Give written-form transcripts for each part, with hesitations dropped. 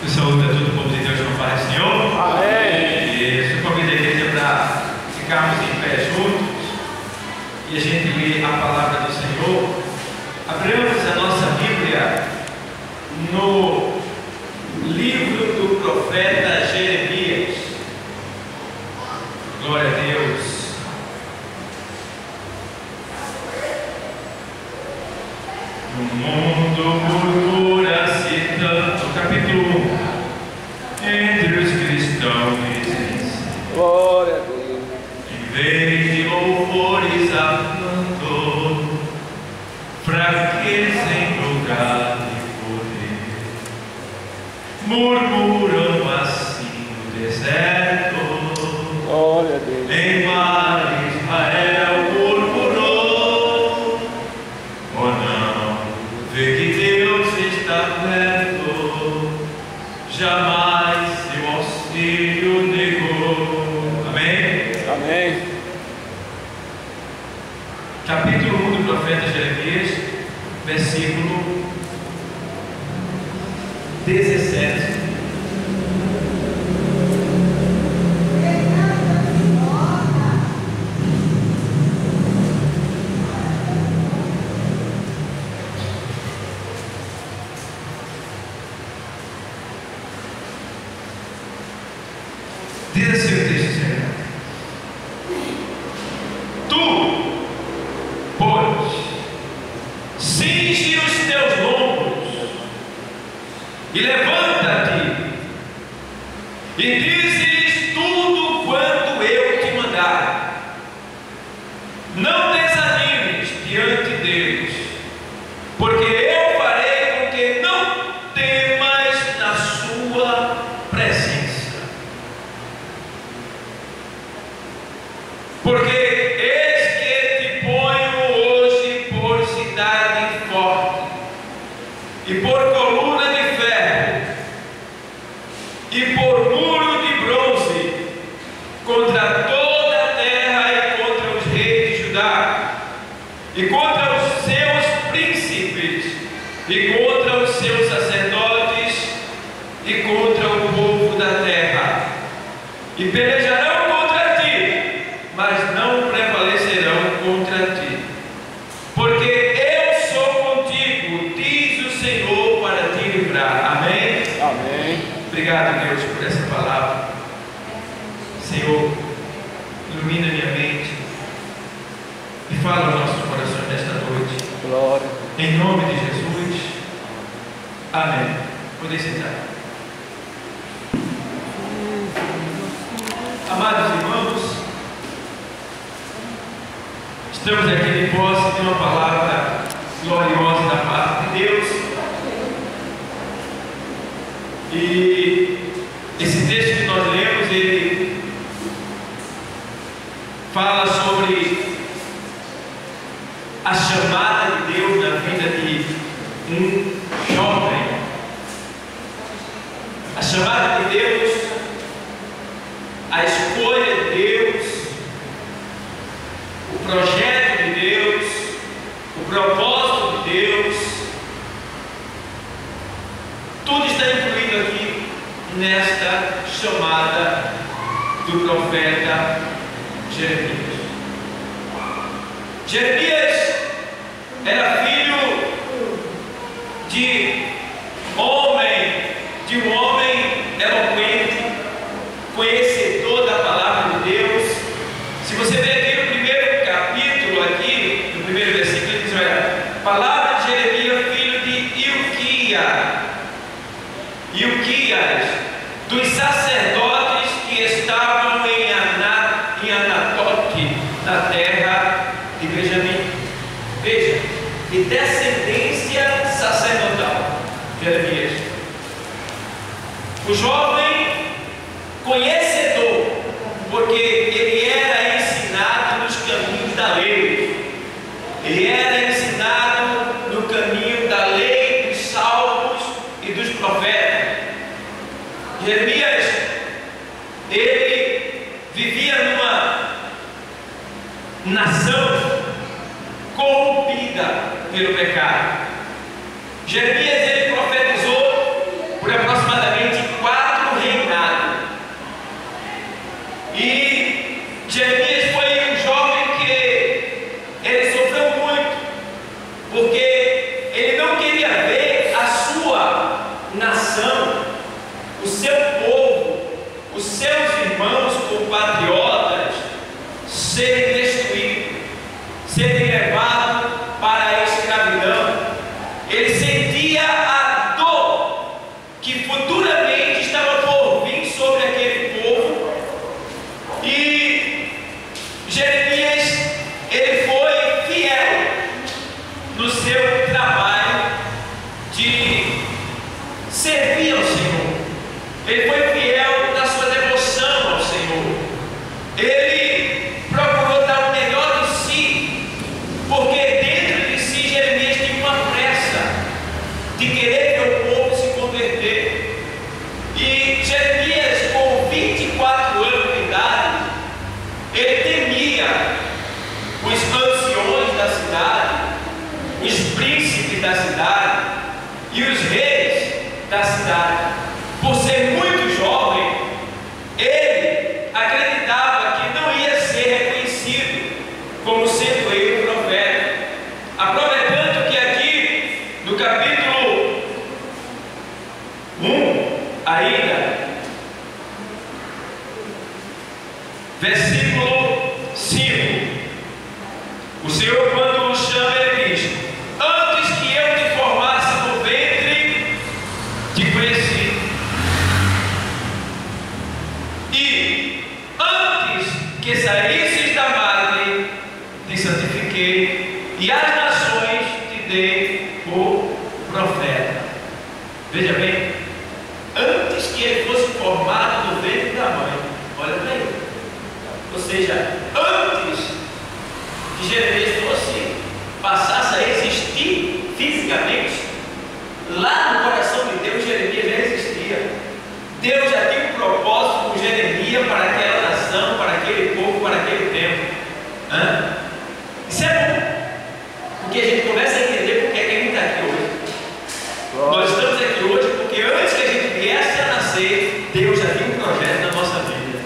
Eu saúdo a todo o povo de Deus com a paz do Senhor. Amém. E eu convido a igreja para ficarmos em pé juntos e a gente lê a palavra do Senhor. Abramos a nossa Bíblia no livro do profeta Jeremias. Glória a Deus. No mundo murmura-se tanto, capítulo 1, entre os cristãos dizem: Glória a Deus. em vez de louvores a canto, fraqueza em lugar de poder, murmuram assim no deserto. Glória a Deus. Em mar Israel murmurou, oh não, vê que Deus está perto, jamais seu auxílio negou. Amém? Amém. Capítulo 1 do profeta Jeremias, versículo 17. Diz assim o texto, Senhor: tu, pois, cinge os teus lombos e levanta-te e dize-lhes tudo quanto eu te mandar. Não desanimes diante deles, porque eu farei com que não temas na sua presença. Porque eis que te ponho hoje por cidade forte, e por coluna de ferro, e por muro de bronze, contra toda a terra e contra os reis de Judá, e contra os seus príncipes, e contra os seus sacerdotes, e contra o povo da terra, e pelejarão contra ti, mas não prevalecerão contra ti, porque eu sou contigo, diz o Senhor, para te livrar. Amém? Amém. Obrigado, Deus, por essa palavra. Senhor, ilumina minha mente e fala aos nossos corações nesta noite, Glória. em nome de Jesus. Amém. Podem sentar. Amados irmãos, estamos aqui de posse de uma palavra gloriosa da parte de Deus. E esse texto que nós lemos, ele fala sobre a chamada de Deus na vida de um jovem. A chamada de Deus, a escolha de Deus, o projeto de Deus, o propósito de Deus, tudo está incluído aqui nesta chamada do profeta Jeremias. Jeremias era filho de um homem eloquente, conhecedor da palavra de Deus. Se você ver aqui no primeiro capítulo, aqui no primeiro versículo, ele diz: olha, palavra de Jeremias, filho de Ilquias, dos sacerdotes que estavam em Anatote, na terra de Benjamim. Veja, de descendência sacerdotal, Jeremias. O jovem conhecedor, porque ele era ensinado nos caminhos da lei. Ele era ensinado no caminho da lei, dos salmos e dos profetas. Jeremias, ele vivia numa nação corrompida pelo pecado. Jeremias, ele profetizou por aproximadamente serem destruídos, serem levados para a escravidão. Ele sentia a dor que futuramente estava por vir sobre aquele povo. E Jeremias, ele foi fiel no seu trabalho de servir ao Senhor. Ele foi fiel na sua devoção ao Senhor. Ele procurou dar o melhor de si, porque dentro de si Jeremias tinha uma pressa de querer ver o povo se converter. E Jeremias, com 24 anos de idade, ele temia os anciões da cidade, os príncipes da cidade e os reis da cidade. Por ser muito jovem, ele acreditava que não ia ser reconhecido como sendo ele o profeta. A prova é tanto que aqui no capítulo 1, ainda, versículo 5, o Senhor, quando o chama, ele diz: antes que eu te formasse no ventre, te conheci, e antes que saísses da madre, te santifiquei, e às nações te dei por profeta. Veja bem, antes que ele fosse formado no ventre da mãe, olha para ele, ou seja, antes que Jeremias passasse a existir fisicamente, lá no coração de Deus, Jeremias já existia. Deus já tinha um propósito com Jeremias para aquela nação, para aquele povo, para aquele tempo. Isso é bom, porque a gente começa a entender porque é que a gente está aqui hoje. Nós estamos aqui hoje porque antes que a gente viesse a nascer, Deus já tinha um projeto na nossa vida.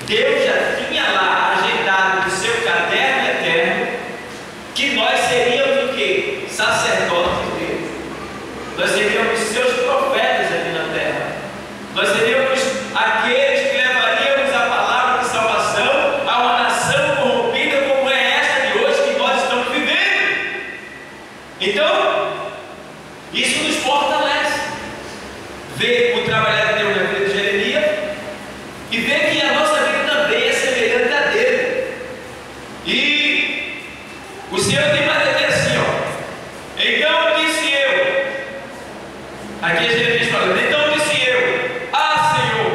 Deus já tinha lá agendado no seu caderno eterno que nós seríamos o quê? Sacerdotes dele. Nós seríamos seus profetas aqui na terra. Nós seríamos aqueles que levaríamos a palavra de salvação a uma nação corrompida como é esta de hoje que nós estamos vivendo. Então, isso nos fortalece. Ver o trabalhar de Deus na vida de Jeremias e ver que a nossa vida também é semelhante à dele. E o Senhor tem mais a dizer assim, ó: então disse eu, aqui Jeremias falando, então disse eu, Senhor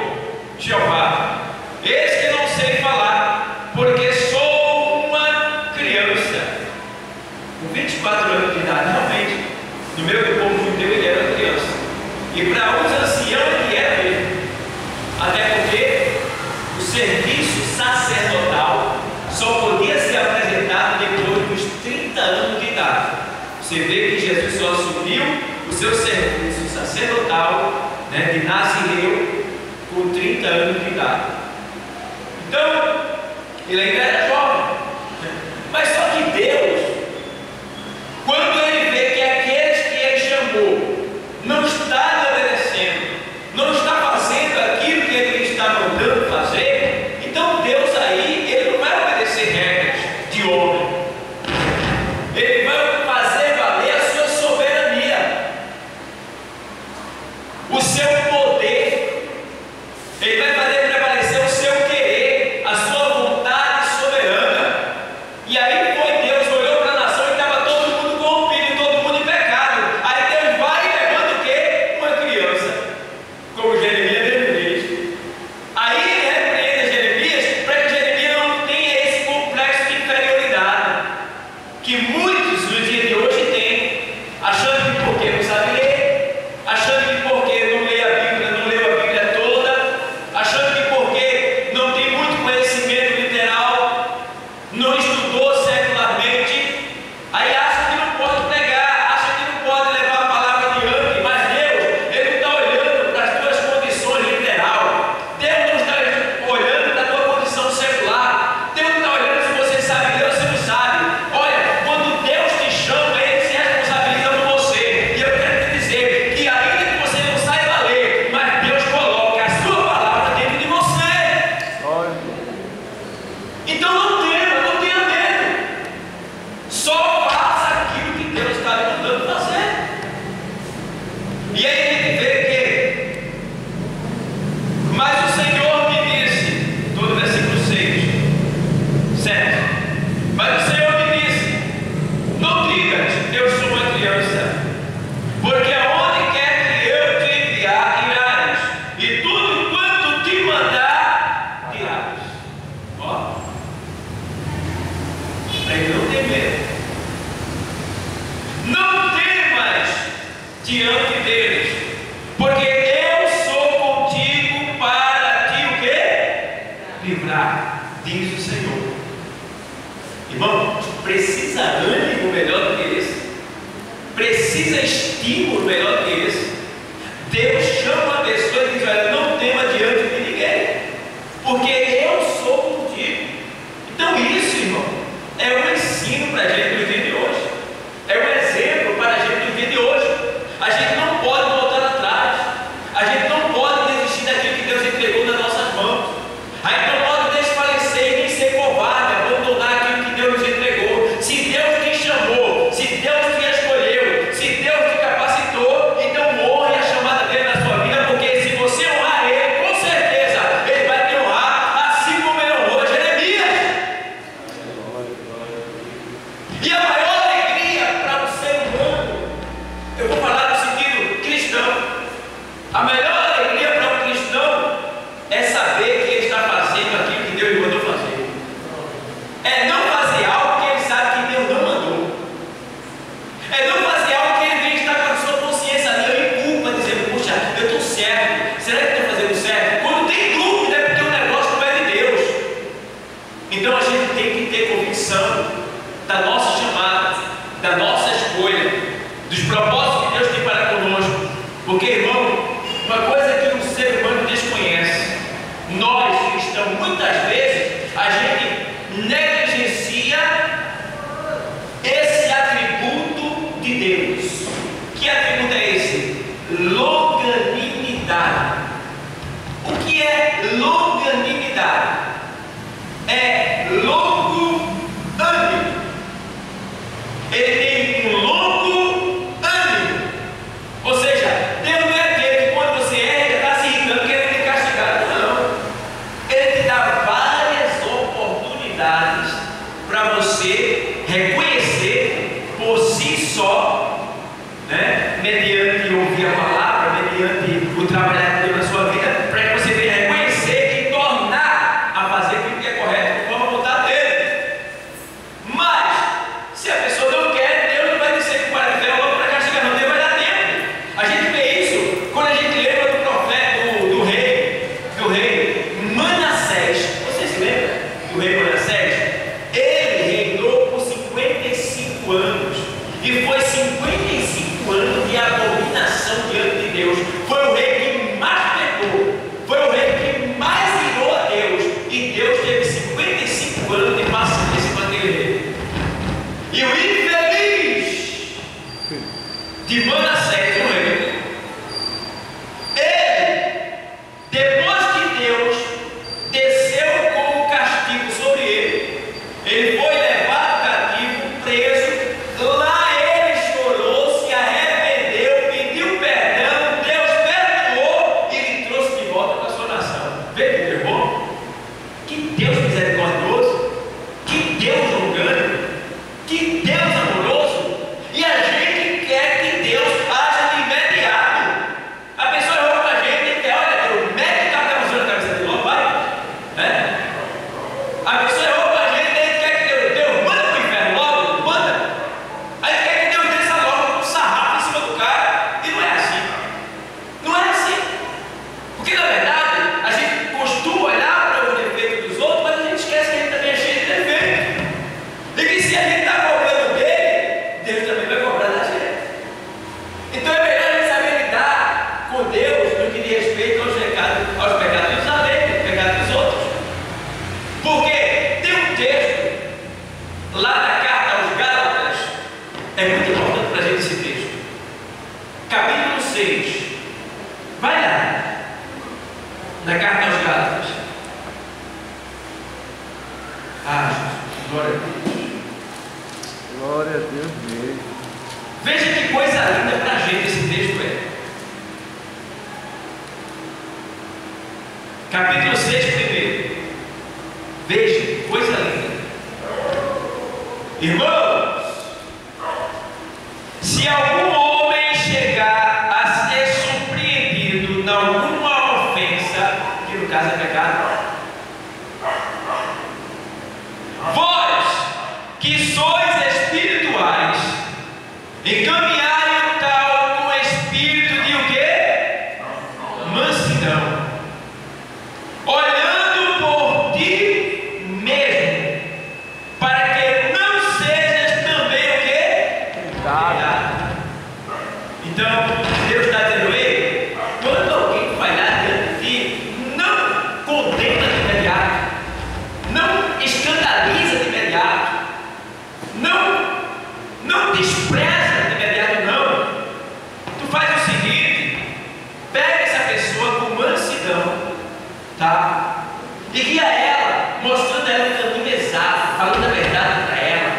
Jeová, eis que não sei falar, porque sou uma criança. Com 24 anos de idade, realmente, no meio do povo judeu ele era criança, e para os anciãos ele era mesmo, até porque o serviço sacerdotal só podia ser apresentado depois dos 30 anos de idade. Você vê que Jesus só assumiu o seu serviço sacerdotal, de nazireu, com 30 anos de idade. Então, ele ainda era jovem. Mas só que Deus, quando ele vê que aqueles que ele chamou não está obedecendo, não está fazendo aquilo que ele está mandando fazer, então Deus aí, ele não vai obedecer regras de homem. Ele vai fazer valer a sua soberania, o seu poder. Ele vai fazer prevalecer o seu querer, a sua vontade soberana. E aí foi Deus, olhou para a nação e estava todo mundo corrompido, todo mundo em pecado. Aí Deus vai e levanta o quê? E aí a gente vê que, mas o Senhor me disse, todo versículo 6, certo? Mas o Senhor me disse: não digas, eu sou uma criança, porque aonde quer que eu te enviar, irás, e tudo quanto te mandar, dirás. Ó, aí não tem medo, não temas diante deles, porque eu sou contigo para ti o quê? Livrar, diz o Senhor. Irmão, precisa ânimo melhor do que esse? Precisa estímulo melhor do que esse? Deus chama a pessoa e diz: olha, não tema diante de ninguém, porque eu sou contigo. Então isso, irmão, é um ensino para a gente no dia de hoje. É um exemplo para a gente no dia de hoje. A gente não pode voltar atrás. A gente não pode desistir daquilo que Deus entregou nas nossas mãos. A gente não pode desfalecer e nem ser covarde, abandonar aquilo que Deus nos entregou. Se Deus te chamou, se Deus te escolheu, se Deus te capacitou, então honre a chamada dele na sua vida, porque se você honrar ele, com certeza ele vai te honrar, assim como ele honrou Jeremias. E a maior alegria para o ser humano, eu vou falar no sentido cristão, a melhor alegria para o cristão é saber que ele está fazendo aquilo que Deus lhe mandou fazer. É não fazer algo que ele sabe que Deus não mandou. É não fazer algo que ele vem estar com a sua consciência ali em culpa, dizendo: puxa, eu estou certo, será que eu estou fazendo certo? Quando tem dúvida é porque o negócio não é de Deus. Então a gente tem que ter convicção da nossa chamada, da nossa escolha, dos propósitos que Deus tem para conosco. Porque, irmão, uma coisa que o ser humano desconhece, nós cristãos, muitas vezes, a gente negligencia esse atributo de Deus. Que atributo é esse? Longanimidade. O que é longanimidade? É longo ânimo. Ele tem um longo ânimo. Ou seja, Deus não é aquele que quando você erra, está se irritando, querendo te castigar. Não. Ele te dá várias oportunidades para você reconhecer por si só, né? Mediante ouvir a palavra, mediante o trabalhar de Deus na sua vida, para que você venha reconhecer e tornar a fazer aquilo que é correto conforme a vontade dele. Mas, se a pessoa não quer, Deus não vai descer com o paraquedas logo para castigar, não. Deus vai dar tempo. A gente vê isso quando a gente lembra do profeta, do rei Manassés. Você se lembra do rei Manassés? Ele reinou por 55 anos. E foi 55 anos de abominação diante de Deus. Foi o rei que mais pecou. Foi o rei que mais irou a Deus. E Deus teve 55 anos de paciência com aquele rei. E o infeliz de Manassés, o rei, ele, depois que Deus desceu com o castigo sobre ele, ele foi levado cativo, preso. Lá ele chorou, se arrependeu, pediu perdão, Deus perdoou e lhe trouxe de volta para a sua nação. Vê que Deus bom? Que Deus misericordioso, que Deus longânimo, que Deus amoroso. E a gente quer que Deus haja de imediato. A pessoa olha para a gente e quer: olha, Deus, mete o café na cabeça dele logo, vai. Né? A pessoa olha para a gente e quer que Deus manda para o inferno logo, manda. Aí quer que Deus desça logo com um sarrafo em cima do cara. E não é assim. Não é assim. Porque na verdade a gente costuma olhar para os defeitos dos outros, mas a gente esquece que a gente também é cheio de defeitos. E que se a gente está cobrando dele, Deus também vai cobrar da gente. Então é melhor a gente saber lidar com Deus no que diz respeito aos pecados dos alheios, aos pecados dos outros. Porque tem um texto lá na carta aos Gálatas, é muito importante para a gente esse texto. Capítulo 6. Vai lá, na carta aos Gálatas. Ah, Jesus, glória a Deus. Glória a Deus mesmo. Veja que coisa linda para a gente esse texto é. Capítulo 6 primeiro. Veja, coisa linda. Irmãos, se algum homem chegar a ser surpreendido em alguma ofensa, que no caso é pecado, vós que sois espirituais, encaminhai o tal com espírito de o quê? Mansidão, olhando por ti mesmo, para que não sejas também o quê? Tentado. Então, Deus está dizendo: ei, quando alguém falhar diante de ti, não condena de imediato, não escandaliza de imediato, não despreza de imediato, não. Tu faz o seguinte: pega essa pessoa com mansidão, tá? E guia ela, mostrando a ela o caminho exato, falando a verdade para ela,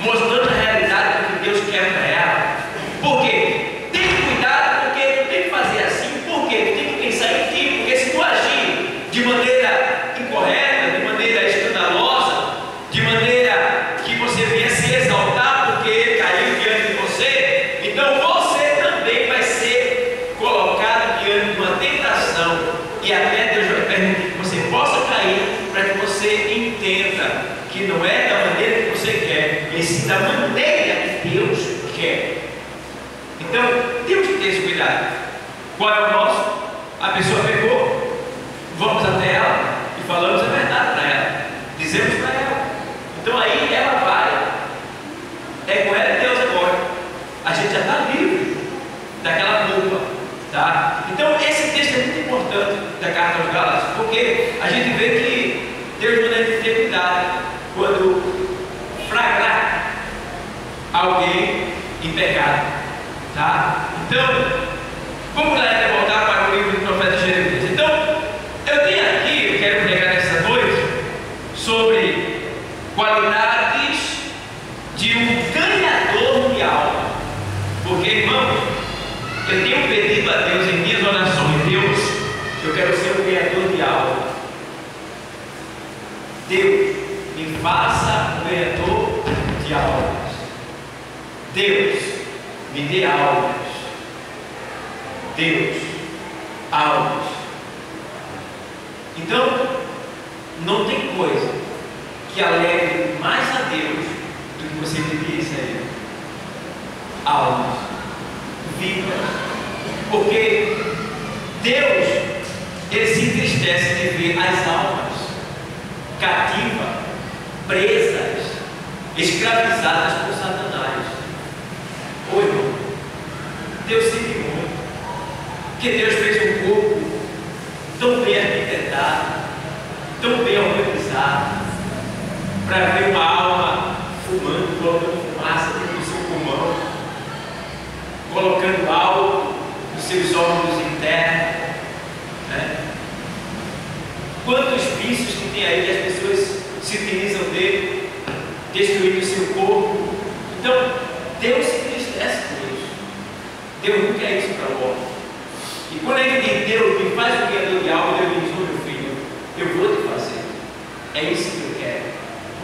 mostrando a realidade do que Deus quer para ela. Por quê? Tem que cuidar, porque tu tem que fazer assim, porque tu tem que pensar em ti, porque se tu agir de maneira incorreta, de maneira escandalosa, de maneira que você venha se exaltar porque ele caiu diante de você, então você também vai ser colocado diante de uma tentação, e até Deus vai permitir que você possa cair, para que você entenda que não é da maneira que você quer, e sim da maneira que Deus quer. Então, temos que ter esse cuidado. Qual é o nosso? A pessoa pecou, vamos até ela e falamos a verdade para ela, dizemos para ela. Então aí ela vai, é com ela e Deus agora. A gente já está livre daquela culpa, tá? Então esse texto é muito importante da carta aos Gálatas, porque a gente vê que Deus manda a gente ter cuidado quando flagrar alguém em pecado, tá? Então, vamos lá até voltar para o livro do profeta Jeremias. Então, eu tenho aqui, eu quero pregar nessa noite sobre qualidades de um ganhador de alma. Porque, irmão, eu tenho pedido a Deus em minhas orações: Deus, eu quero ser um ganhador de alma. Deus, me faça um ganhador de almas. Deus, me dê almas. Deus, almas. Então, não tem coisa que alegre mais a Deus do que você pedir isso a Ele. Almas, vidas. Porque Deus, Ele se entristece de ver as almas cativas, presas, escravizadas por Satanás. Ô irmão, Deus sente muito, porque Deus fez um corpo tão bem arquitetado, tão bem organizado, para ver uma alma fumando, colocando fumaça dentro do seu pulmão, colocando álcool nos seus órgãos internos, né? Quantos vícios que tem aí que as pessoas se utilizam dele, destruindo o seu corpo. Então, Deus se entristece com isso. Deus não quer isso para o homem. E quando ele diz: Deus, me faz um ganhador de alma, Deus diz: oh, meu filho, eu vou te fazer. É isso que eu quero.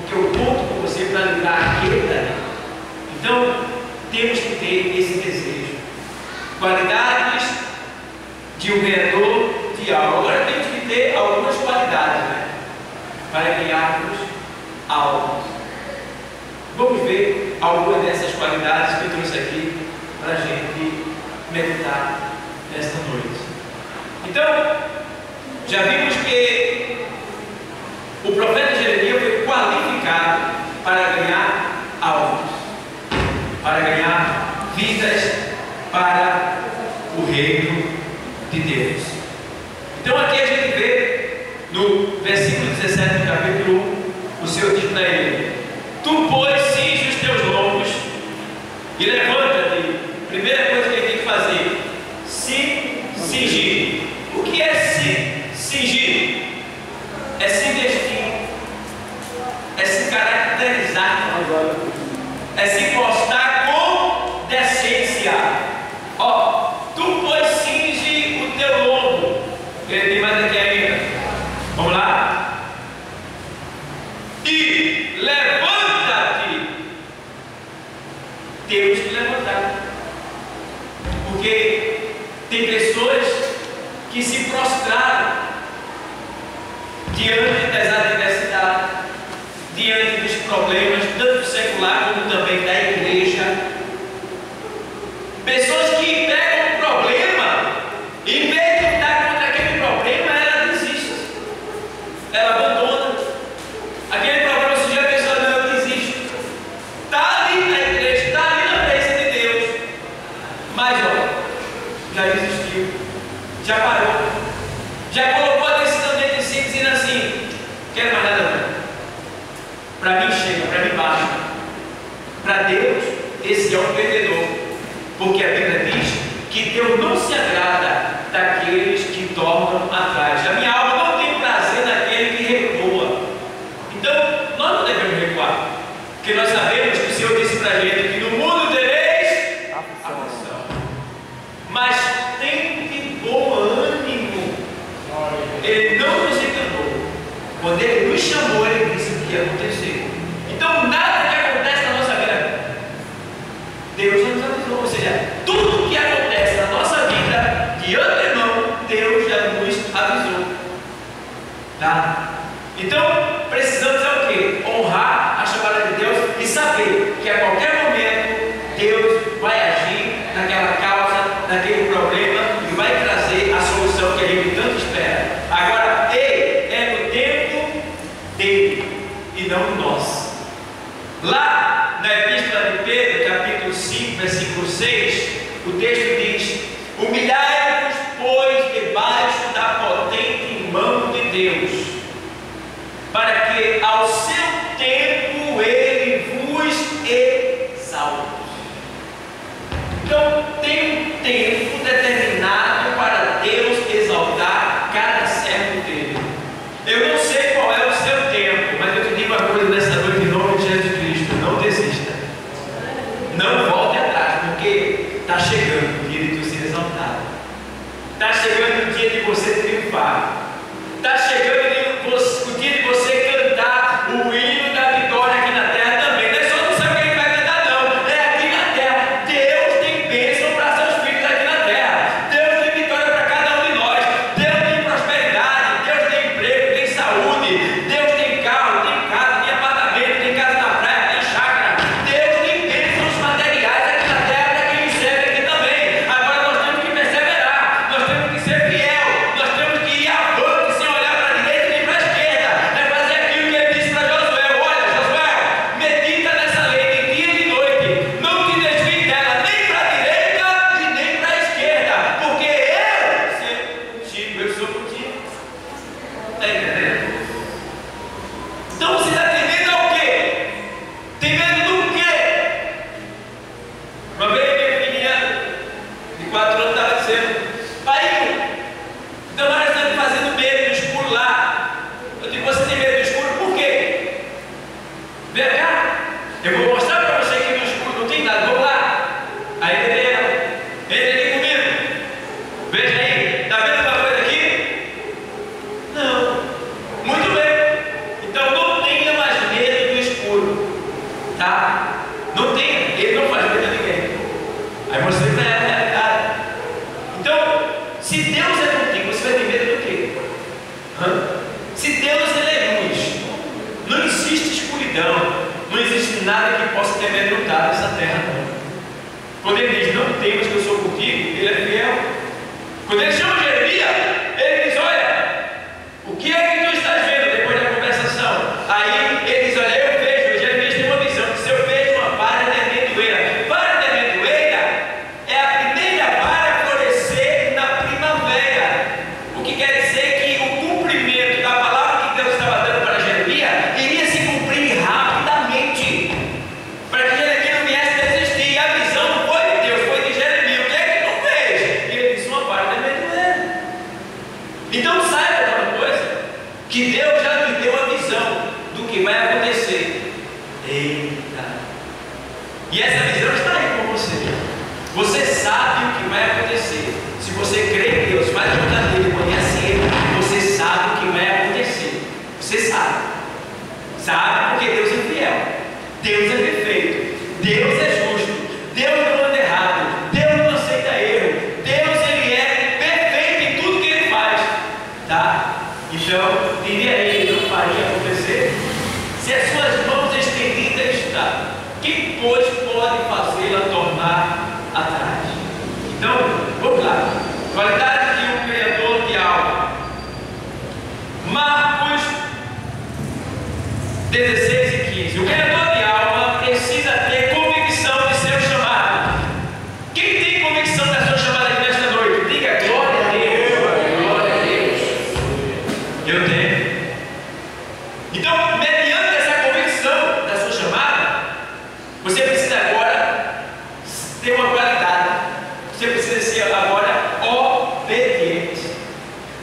Porque eu conto com você para livrar aquele dali. Então, temos que ter esse desejo. Qualidades de um ganhador de alma. Agora temos que ter algumas qualidades, né, para ganharmos almas. Vamos ver algumas dessas qualidades que eu trouxe aqui para a gente meditar nesta noite. Então, já vimos que o profeta Jeremias foi qualificado para ganhar almas, para ganhar vidas para o reino de Deus. Então aqui a gente vê no versículo 17 do capítulo 1, o Senhor diz para ele: tu, pois, cinge os teus lombos e levanta-te. Primeira coisa que ele tem que fazer: se cingir. O que é se cingir? É se vestir, é se caracterizar, é se postar com decência. Ó, tu, pois, cinge o teu lombo. Ele tem mais aqui ainda: que se prostraram diante das adversidades, diante dos problemas, tanto secular como também da igreja. Pessoas que pegam um problema, em vez de lutar contra aquele problema, ela desiste, ela abandona aquele problema. Se já pensou, não, eu desisto. Está ali na igreja, está ali na presença de Deus, mas olha, já desistiu, já parou, já colocou a decisão dentro de si, dizendo assim: quero mais nada não, para mim chega, para mim basta. Para Deus, esse é um perdedor, porque a Bíblia diz que Deus não se agrada daqueles que tornam atrás. A minha alma não tem prazer naquele que recua. Então, nós não devemos recuar, porque nós sabemos que o Senhor disse para a gente que no mundo tereis aflição, mas tem de bom ânimo. Ele não nos enganou. Quando Ele nos chamou, Ele disse o que ia acontecer. Então, nada que acontece na nossa vida, Deus já nos avisou. Ou seja, tudo que acontece na nossa vida, de antemão, Deus já nos avisou. Tá? Então, precisamos é o quê? Honrar a chamada de Deus e saber que a qualquer momento Deus vai agir naquela causa, naquele problema, e vai trazer a solução que a gente tanto espera. Agora, Ele é no tempo dele e não no nosso. Lá na Epístola de Pedro, capítulo 5, versículo 6, o texto diz: humilhai-vos, pois, debaixo da potente mão de Deus, para que ao seu tempo Ele vos exalte. Então, tem um tempo determinado para Deus exaltar cada servo dele. Eu não sei qual é o seu tempo, mas eu te digo uma coisa nessa noite, em nome de Jesus Cristo: não desista, não volte atrás, porque está chegando o dia de tu ser exaltado, está chegando o dia de você triunfar, está chegando o dia de você cantar o hino da vitória aqui na terra também. Não é só no céu que Ele vai cantar, não, é aqui na terra. Deus tem bênção para seus filhos aqui na terra, Deus tem vitória para cada um de nós, Deus tem prosperidade, Deus tem emprego, tem saúde, Deus tem carro, tem casa, tem apartamento, tem casa na praia, tem chácara. Deus tem bênçãos materiais aqui na terra para quem serve aqui também. Agora nós temos que perseverar, nós temos que ser fiel, nós temos que ir avante sem olhar para a direita nem para a esquerda. É fazer aquilo que Ele disse para Josué: olha, Josué, medita nessa lei de dia e de noite, não te desvie dela nem para a direita e nem para a esquerda, porque eu sempre contigo, eu sou contigo. Está entendendo? Então você está tendo ao quê? Tem medo do quê? Uma vez minha filhinha de 4 anos estava dizendo: pai, então nós estamos fazendo medo do escuro lá. Eu digo: você tem medo do escuro? Por quê? Vem cá, eu vou mostrar para você que no escuro não tem nada. Vamos lá. Aí ela: entra aqui comigo, veja aí, está vendo uma coisa aqui? Não. Muito bem, então não tenha mais medo do escuro, tá? Não tenha, Ele não faz medo a ninguém. Aí você vai a realidade. Então, se Deus é contigo, você vai ter medo do quê? Se Deus Ele é luz, não existe escuridão, não existe nada que possa te amedrontar nessa terra, não. Quando Ele diz: não temas que eu sou contigo, Ele é fiel. Quando Ele chama Jeremias, Ele diz: olha, o que é que tu estás vendo depois da conversação? Aí Ele diz: olha, eu vejo. Jeremias tem uma visão que se eu vejo uma vara de amendoeira. Vara de amendoeira é a primeira vara a florescer na primavera, o que quer dizer que o cumprimento da palavra que Deus estava dando para Jeremias iria se cumprir rapidamente, para que Jeremias não viesse desistir. E a visão não foi de Deus, foi de Jeremias. O que é que tu fez? E ele disse: uma vara de amendoeira. Então saiba de uma coisa, que Deus já me deu a visão do que vai acontecer. Eita! E essa visão está aí com você. Você sabe o que vai acontecer. Se você crê em Deus, faz a vontade dele, conhece Ele, você sabe o que vai acontecer. Você sabe. Sabe porque Deus é fiel, Deus é perfeito, Deus é justo, Deus não anda errado, Deus não aceita erro, Deus Ele é perfeito em tudo que Ele Então, diria ele, não faria acontecer se as suas mãos estendidas estão. Quem, pois, pode fazê-la tornar atrás? Então, vamos lá. Qualidade de um criador de alma. Marcos 16 e 15. O criador de alma precisa ter convicção de seu chamado. Quem tem convicção da sua chamada aqui nesta noite? Diga glória a Deus. Glória a Deus. Eu tenho. Então, mediante essa convicção da sua chamada, você precisa agora ter uma qualidade. Você precisa ser agora obediente.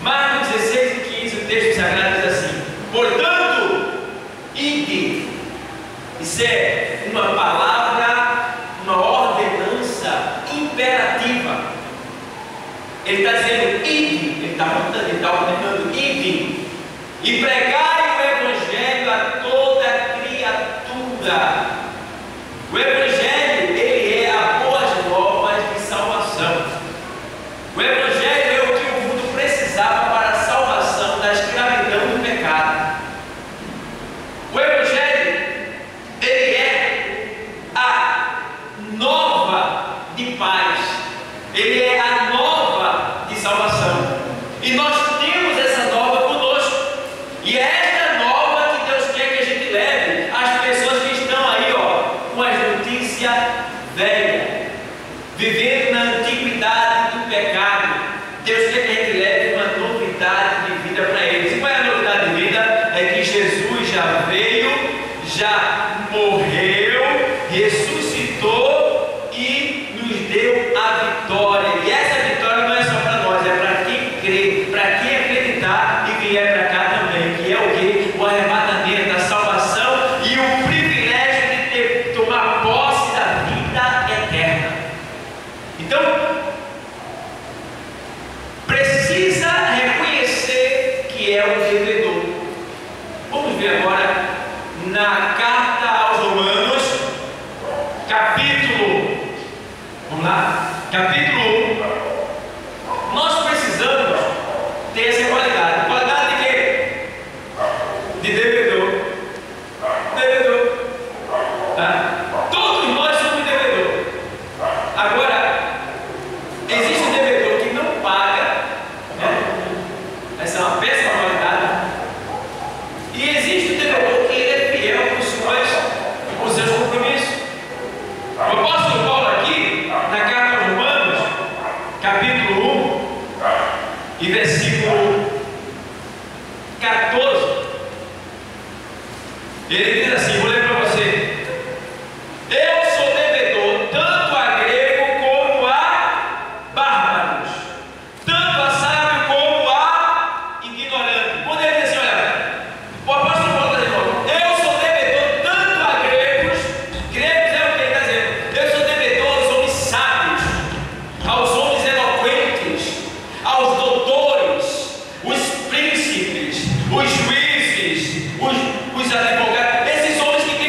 Marcos 16 e 15, o texto sagrado diz assim: portanto, ide. Isso é uma palavra, uma ordenança imperativa. Ele está dizendo ide, ele está ordenando ide, e pregai o Evangelho a toda criatura. O Evangelho, ele é a boas novas de salvação. O Evangelho é o que o mundo precisava para a salvação da escravidão do pecado. O Evangelho, ele é a nova de paz. Ele é a nova de salvação. E nós temos essa nova conosco. E é esta nova que Deus quer que a gente leve às pessoas que estão aí, com as notícias velhas, vivendo na antiguidade do pecado. Deus quer que a gente leve uma novidade de vida para eles. E qual é a novidade de vida? É que Jesus já veio, já morreu, ressuscitou e nos deu a vitória. E essa vitória não é só para nós, é para quem crê, para quem acreditar e vier para cá também, que é o que? O arrebatamento, a salvação e o privilégio de tomar posse da vida eterna. Então, precisa reconhecer que é o devedor. Vamos ver agora na carta aos Romanos, capítulo, vamos lá, capítulo 1. Nós precisamos ter essa qualidade. Qualidade de quê? De devedor. Devedor. Tá? Todos nós somos devedor. Agora, existe um devedor que não paga, né? Essa é uma péssima qualidade. E existe um devedor que ele é fiel com os seus compromissos. O apóstolo Paulo aqui, na carta aos Romanos, capítulo 1 e versículo 14, ele diz assim, vou ler para você: eu sou devedor tanto a grego como a bárbaros, tanto a sábio como a ignorante. Quando ele diz assim, olha, o apóstolo Paulo está dizendo, eu sou devedor tanto a gregos é o que ele está dizendo, eu sou devedor aos homens sábios, aos homens eloquentes, aos doutores, os príncipes, os juízes, os advogados, esses homens que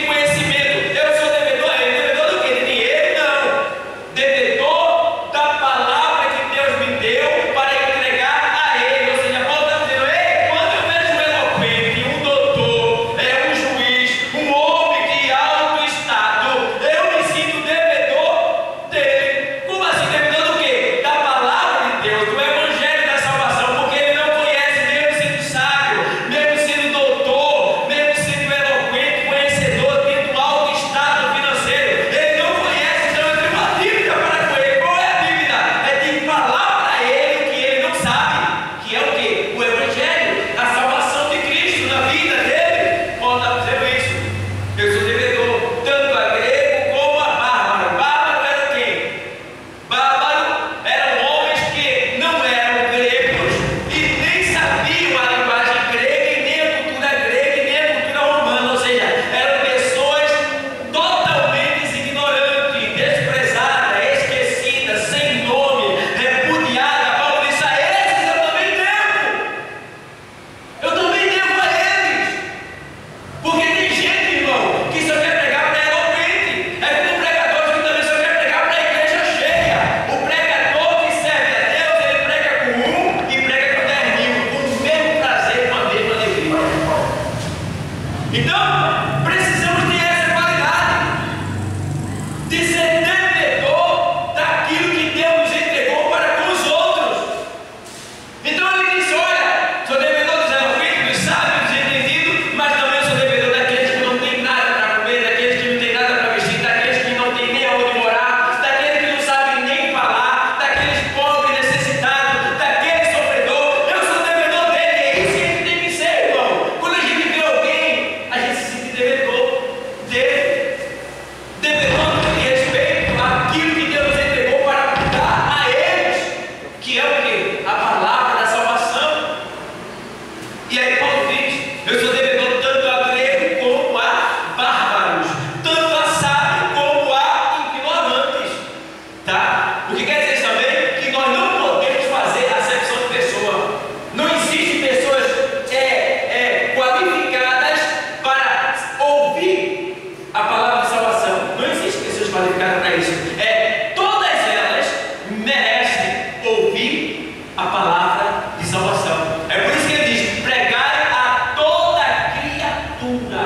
a palavra de salvação. É por isso que ele diz: pregai a toda criatura.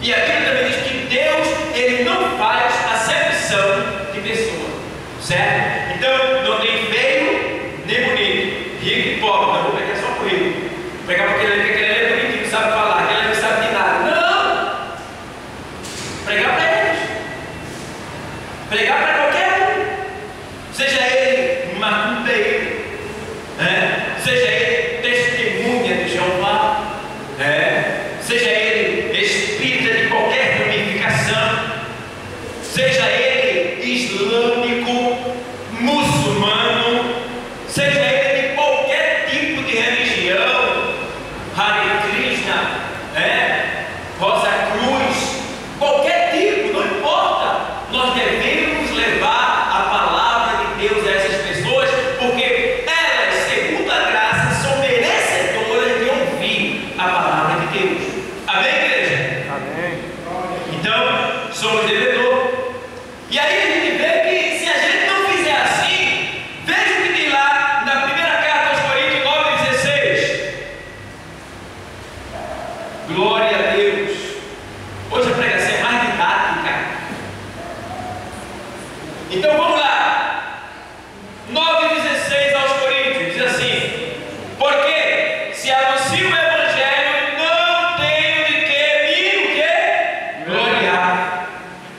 E a Bíblia também diz que Deus, ele não faz acepção de pessoa, certo? Então não tem feio nem bonito, rico e pobre. Não vou pregar só por rico, pregar porque ele é bonitinho, não sabe falar, aquele não sabe de nada. Não! Pregar para eles, pregar para qualquer um, seja ele macumbeiro, seja ele testemunha de Jeová, seja ele espírita de qualquer ramificação, seja ele islâmico, muçulmano, seja ele de qualquer tipo de religião, Hare Krishna, Rosa Cruz, qualquer tipo, não importa. Nós devemos levar a palavra de Deus a essas pessoas, porque elas, segundo a graça, são merecedoras de ouvir a palavra de Deus. Amém, igreja? Amém. Então, somos devedores. E aí a gente vê que se a gente não fizer assim, veja o que tem lá na primeira carta aos Coríntios 9,16. Glória a Deus. Hoje a pregação é mais didática. Então vamos lá. 9,16 aos Coríntios diz assim: porque se anuncio o Evangelho, não tenho de que me gloriar,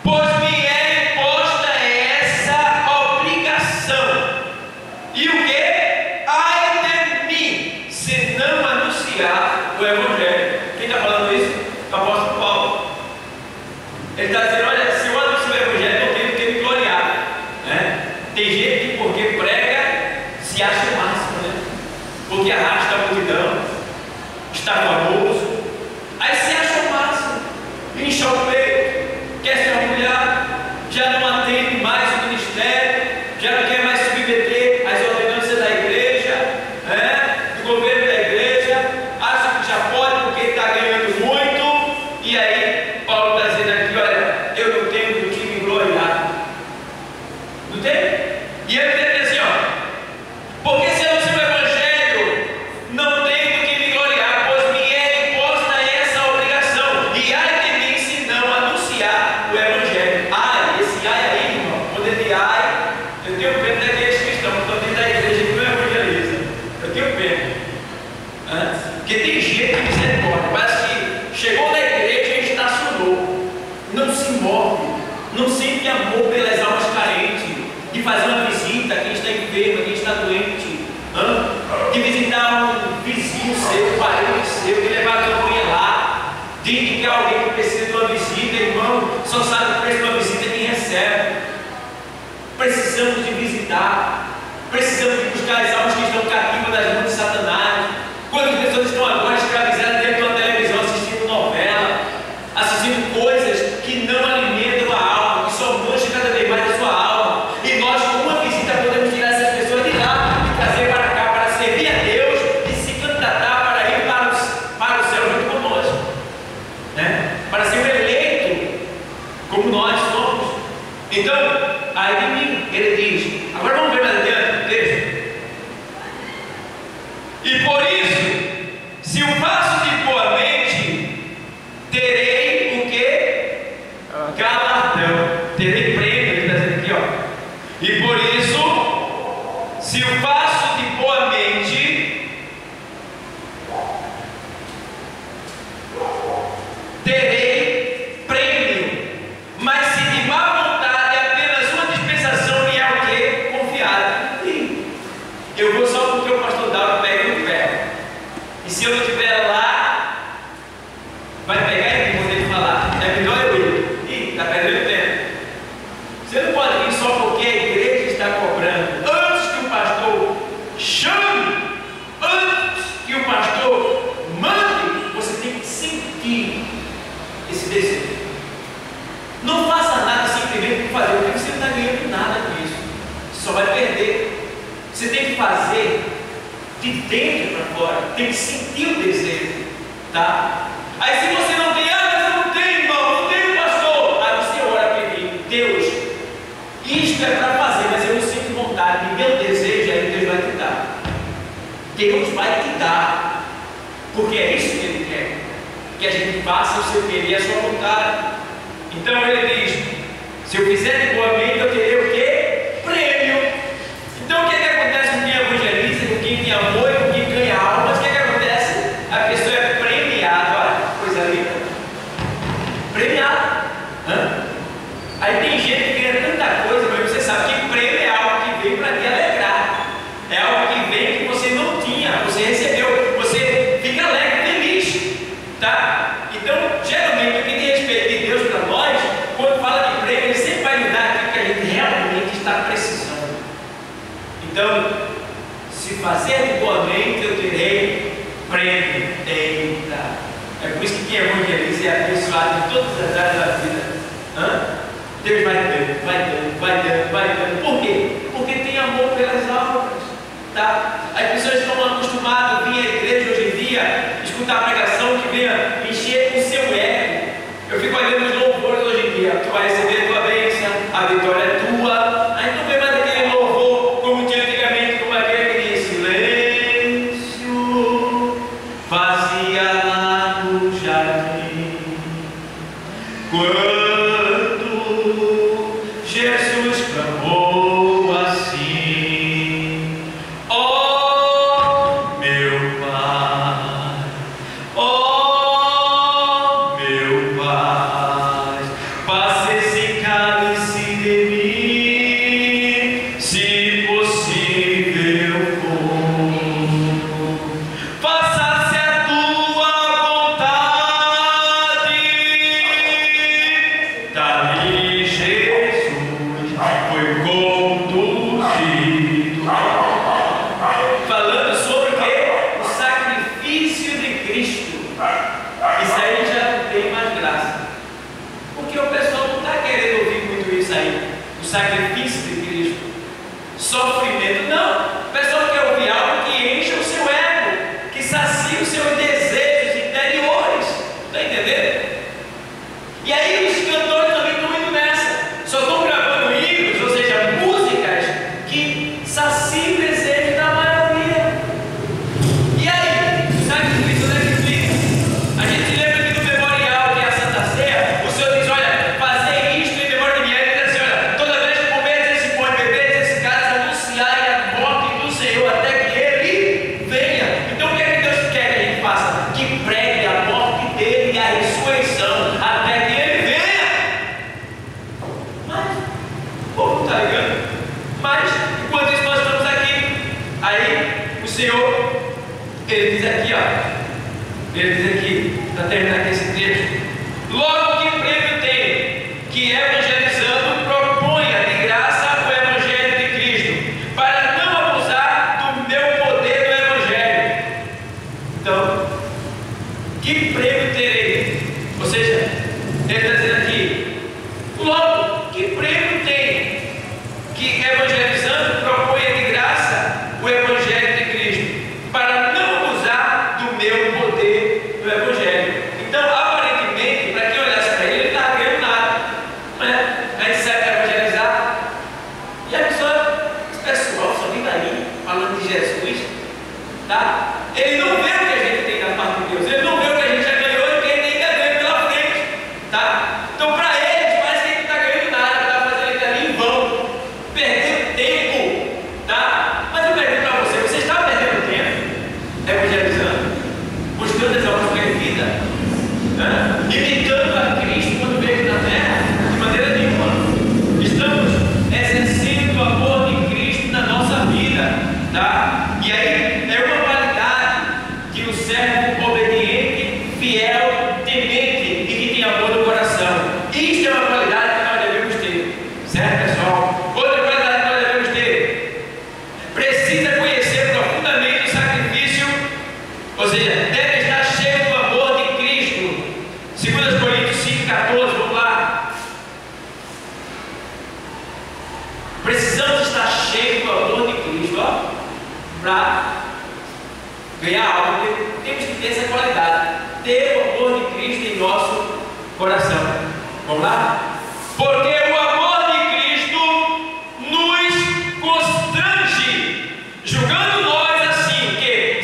pois me é imposta essa obrigação. E o que? Ai de mim, se não anunciar o Evangelho. Quem está falando isso? O apóstolo Paulo. Ele está dizendo: olha, se eu anuncio o Evangelho, não tenho de que me gloriar. Tem gente que, porque prega, se acha o máximo, porque arrasta a multidão, está famoso, aí se acha o máximo, incha o peito, quer se orgulhar, já não atende mais o ministério, já não quer mais submeter às ordenanças da igreja, do governo da igreja, acha que já pode porque está ganhando muito. E aí Paulo está dizendo aqui: olha, eu não tenho do que me gloriar. Não tem? E ele diz assim: porque se eu anuncio o Evangelho, não tenho do que me gloriar, pois me é imposta essa obrigação. E ai de mim se não anunciar o Evangelho. Ai, esse ai aí, irmão, quando ele diz ai, eu tenho pena daqueles cristãos que estão dentro da igreja que não evangeliza. Eu tenho pena. Porque tem gente que misericórdia, parece que chegou na igreja e estacionou, não se move, não sente amor pelas almas carentes, de fazer uma visita a quem está enfermo, a quem está doente, de visitar um vizinho seu, parente seu, de levar a campanha lá, de indicar alguém que precisa de uma visita. Irmão, só sabe o preço de uma visita quem recebe. Precisamos de visitar, precisamos de buscar as almas que estão cativas das mãos de Satanás. Quantas pessoas estão agora escravizadas dentro de uma televisão, assistindo novela, assistindo coisas que não alimentam a alma, que só mancham cada vez mais a sua alma. E nós, com uma visita, podemos tirar essas pessoas de lá e trazer para cá para servir a Deus e se candidatar para ir para o céu junto com nós, para ser um eleito como nós somos. Então, ai de mim, ele diz. Agora vamos ver mais adiante o texto. E por isso, se o faço de boa mente, terei o quê? Galardão. Terei prêmio, ele está dizendo aqui, E por isso, se o faço de boa mente, terei prêmio. Mas se de má vontade apenas uma dispensação me é o quê? Confiado. Eu vou só porque o pastor Dalton pega no pé. E se eu não estiver lá, vai pegar e poder falar. É melhor eu ir. Ih, está perdendo tempo. Você não pode vir só porque a igreja está cobrando. Antes que o pastor chame, antes que o pastor mande, você tem que sentir esse desejo. Não faça nada simplesmente por fazer, porque você não está ganhando nada com isso. Você só vai perder. Você tem que fazer de dentro para fora, tem que sentir o desejo, tá? Aí se você não tem, mas eu não tenho, irmão, não tenho, pastor. Aí você ora pedindo: Deus, isto é para fazer, mas eu não sinto vontade, e meu desejo, aí Deus vai te dar. Deus vai te dar, porque é isso que Ele quer, que a gente faça o seu querer e a sua vontade. Então Ele diz: se eu fizer de boa mente, eu terei o quê? Prêmio. Então o que acontece com quem evangeliza, com quem tem amor e com quem ganha almas? O que acontece? A pessoa é premiada. Olha, coisa linda. Premiada. Aí tem gente que ganha tanta coisa, mas você sabe que prêmio é algo que vem para te alegrar. É algo que vem que você não tinha, você recebeu, você fica alegre, feliz. Tá? Então, geralmente, o que tem respeito de Deus para nós, quando fala de prêmio, Ele sempre vai nos dar aquilo que a gente realmente está precisando. Então, se fazer de boa mente, eu terei prêmio. Eita! É por isso que quem evangeliza é abençoado em todas as áreas da vida. Deus vai dando, vai dando, vai dando, vai dando. Por quê? Porque tem amor pelas almas. Tá? As pessoas estão acostumadas a vir à igreja hoje em dia, escutar a pregação que venha encher o seu ego. Eu fico olhando os louvores hoje em dia. Tu vai receber a tua bênção, a vitória é tua. Aí não vê mais aquele louvor como tinha antigamente, como aquele que diz: silêncio fazia lá no jardim, quando Jesus clamou assim: ó meu Pai, passa esse cálice de mim, se possível for, faça-se a tua vontade. Dali Jesus foi conduzido, falando sobre o quê? O sacrifício de Cristo. Isso aí já não tem mais graça, porque o pessoal não está querendo ouvir muito isso aí, o sacrifício de Cristo, sofrimento. Não, o pessoal quer ouvir algo que encha o seu ego, que sacia os seus desejos interiores. Está entendendo? E aí os cantores também estão indo nessa, só estão gravando hinos, ou seja, músicas que saciam o desejo da maioria. E aí, o sacrifício da Cristo, a gente lembra que no memorial, que é a Santa Ceia, o Senhor diz: olha, fazer isto em memória de mim. Ele diz assim: olha, toda vez que comeres esse pão e beberes esse cálice, anunciai a morte do Senhor até que Ele venha. Então o que é que Deus quer que a gente faça? Que pregue a morte dele e a ressurreição até que Ele venha. Mas o povo não está ligando. Mas enquanto isso nós estamos aqui, aí o Senhor, Ele diz aqui, ó, Ele diz aqui, para terminar aqui esse texto: logo que prêmio tem que evangelizando proponha de graça o Evangelho de Cristo, para não abusar do meu poder do Evangelho. Então, que prêmio terei? Ou seja, Ele está dizendo aqui: logo que prêmio tem que evangelizando proponha de graça o Evangelho de Cristo, para não abusar do meu poder do Evangelho. Então, aparentemente, para quem olhasse para ele, ele não estava ganhando nada, né? A gente sai para evangelizar e a pessoa, esse pessoal só vem daí falando de Jesus, tá? Ele não vê o que a gente tem da parte de Deus, ele não vê o que a gente já ganhou e o que ele ainda ganha pela frente, tá? Então, para eles, parece que ele não está ganhando nada, está fazendo ele ali em vão, perdendo tempo, tá? Mas eu pergunto para você: você está perdendo tempo evangelizando, buscando as almas perdidas, né? Imitando a Cristo quando veio na terra? De maneira nenhuma. Estamos exercendo o amor de Cristo na nossa vida, tá? E aí é uma qualidade que o servo obediente, fiel, temente e que tem amor no coração. Isto é uma qualidade que nós devemos ter, certo, pessoal? Outra qualidade que nós devemos ter: precisa conhecer profundamente o sacrifício, ou seja, deve estar cheio do amor de Cristo. 2 Coríntios 5,14, vamos lá. Precisamos estar cheios do amor de Cristo, ó, para ganhar algo. Temos que ter essa qualidade, ter o amor de Cristo em nosso coração. Vamos lá? Porque o amor de Cristo nos constrange, julgando nós assim, que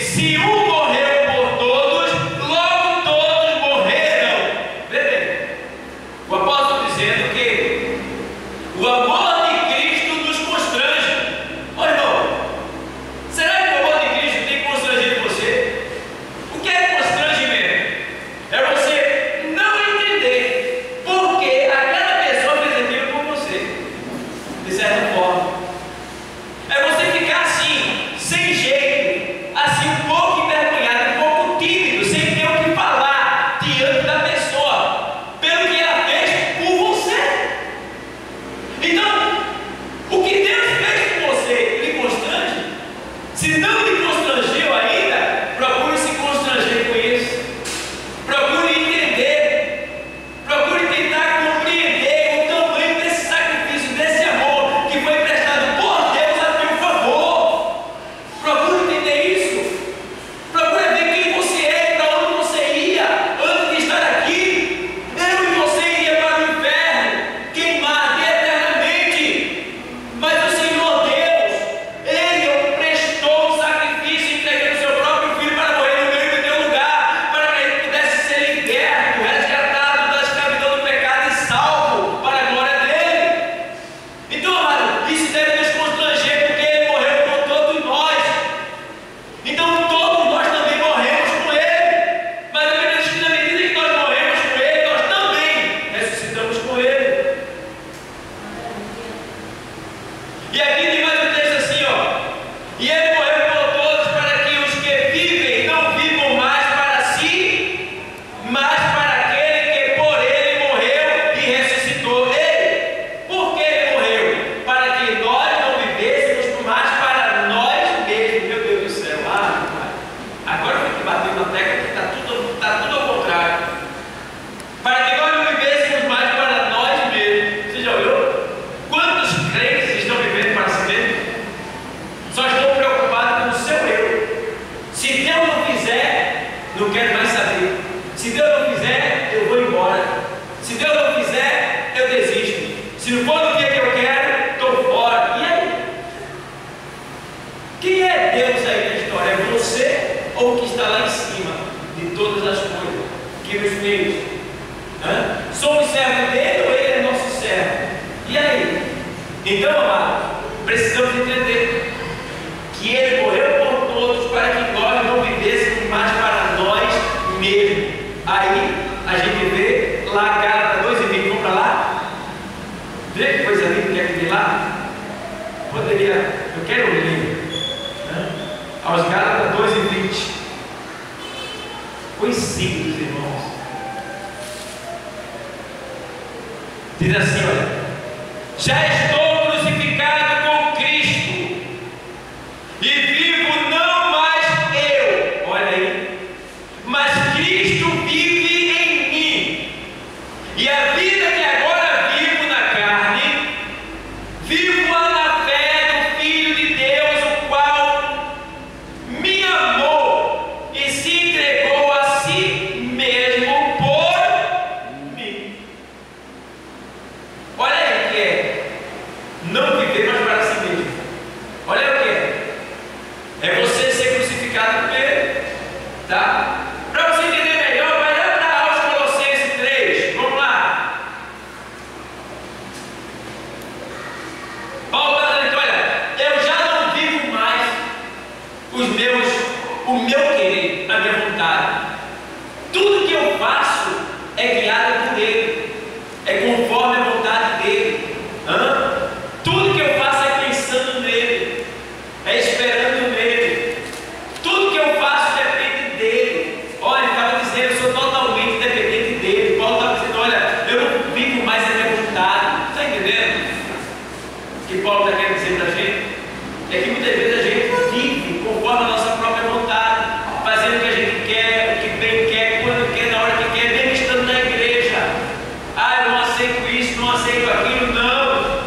nos fez. Somos servos dele ou ele é nosso servo? E aí? Então, amados, precisamos entender que ele morreu por todos para que nós não vivêssemos mais para nós mesmos. Aí a gente vê lá Gálatas 2:20. Vamos para lá? Vê que coisa linda que é que tem lá? Eu quero ler aos Gálatas 2:20. Coisa simples, irmãos. Diz assim, olha: já estou crucificado com Cristo, e vivo não mais eu, olha aí, mas Cristo vive em mim. E a vida que agora vivo na carne, vivo-a na fé do Filho de Deus, o qual me amou e se entregou a si mesmo por mim. Olha aí o que é não viver mais para si mesmo. Olha o que é. É você ser crucificado por ele, tá? Para você entender melhor, vai lá para aos Colossenses 3. Vamos lá. Paulo está dizendo: olha, eu já não vivo mais o meu querer, a minha vontade. Tudo que eu faço é guiado por ele, é conforme a vontade dele. Tudo que eu faço é pensando nele, é esperando nele. Tudo que eu faço depende dele. Olha, ele estava dizendo: eu sou totalmente dependente dele. Paulo estava dizendo: olha, eu não vivo mais a minha vontade. Está entendendo o que Paulo está querendo dizer para a gente? É que muitas vezes a gente vive conforme a nossa própria vontade, fazendo o que a gente quer, o que bem quer, quando quer, na hora que quer, mesmo estando na igreja. Eu não aceito isso, não aceito aquilo. Não,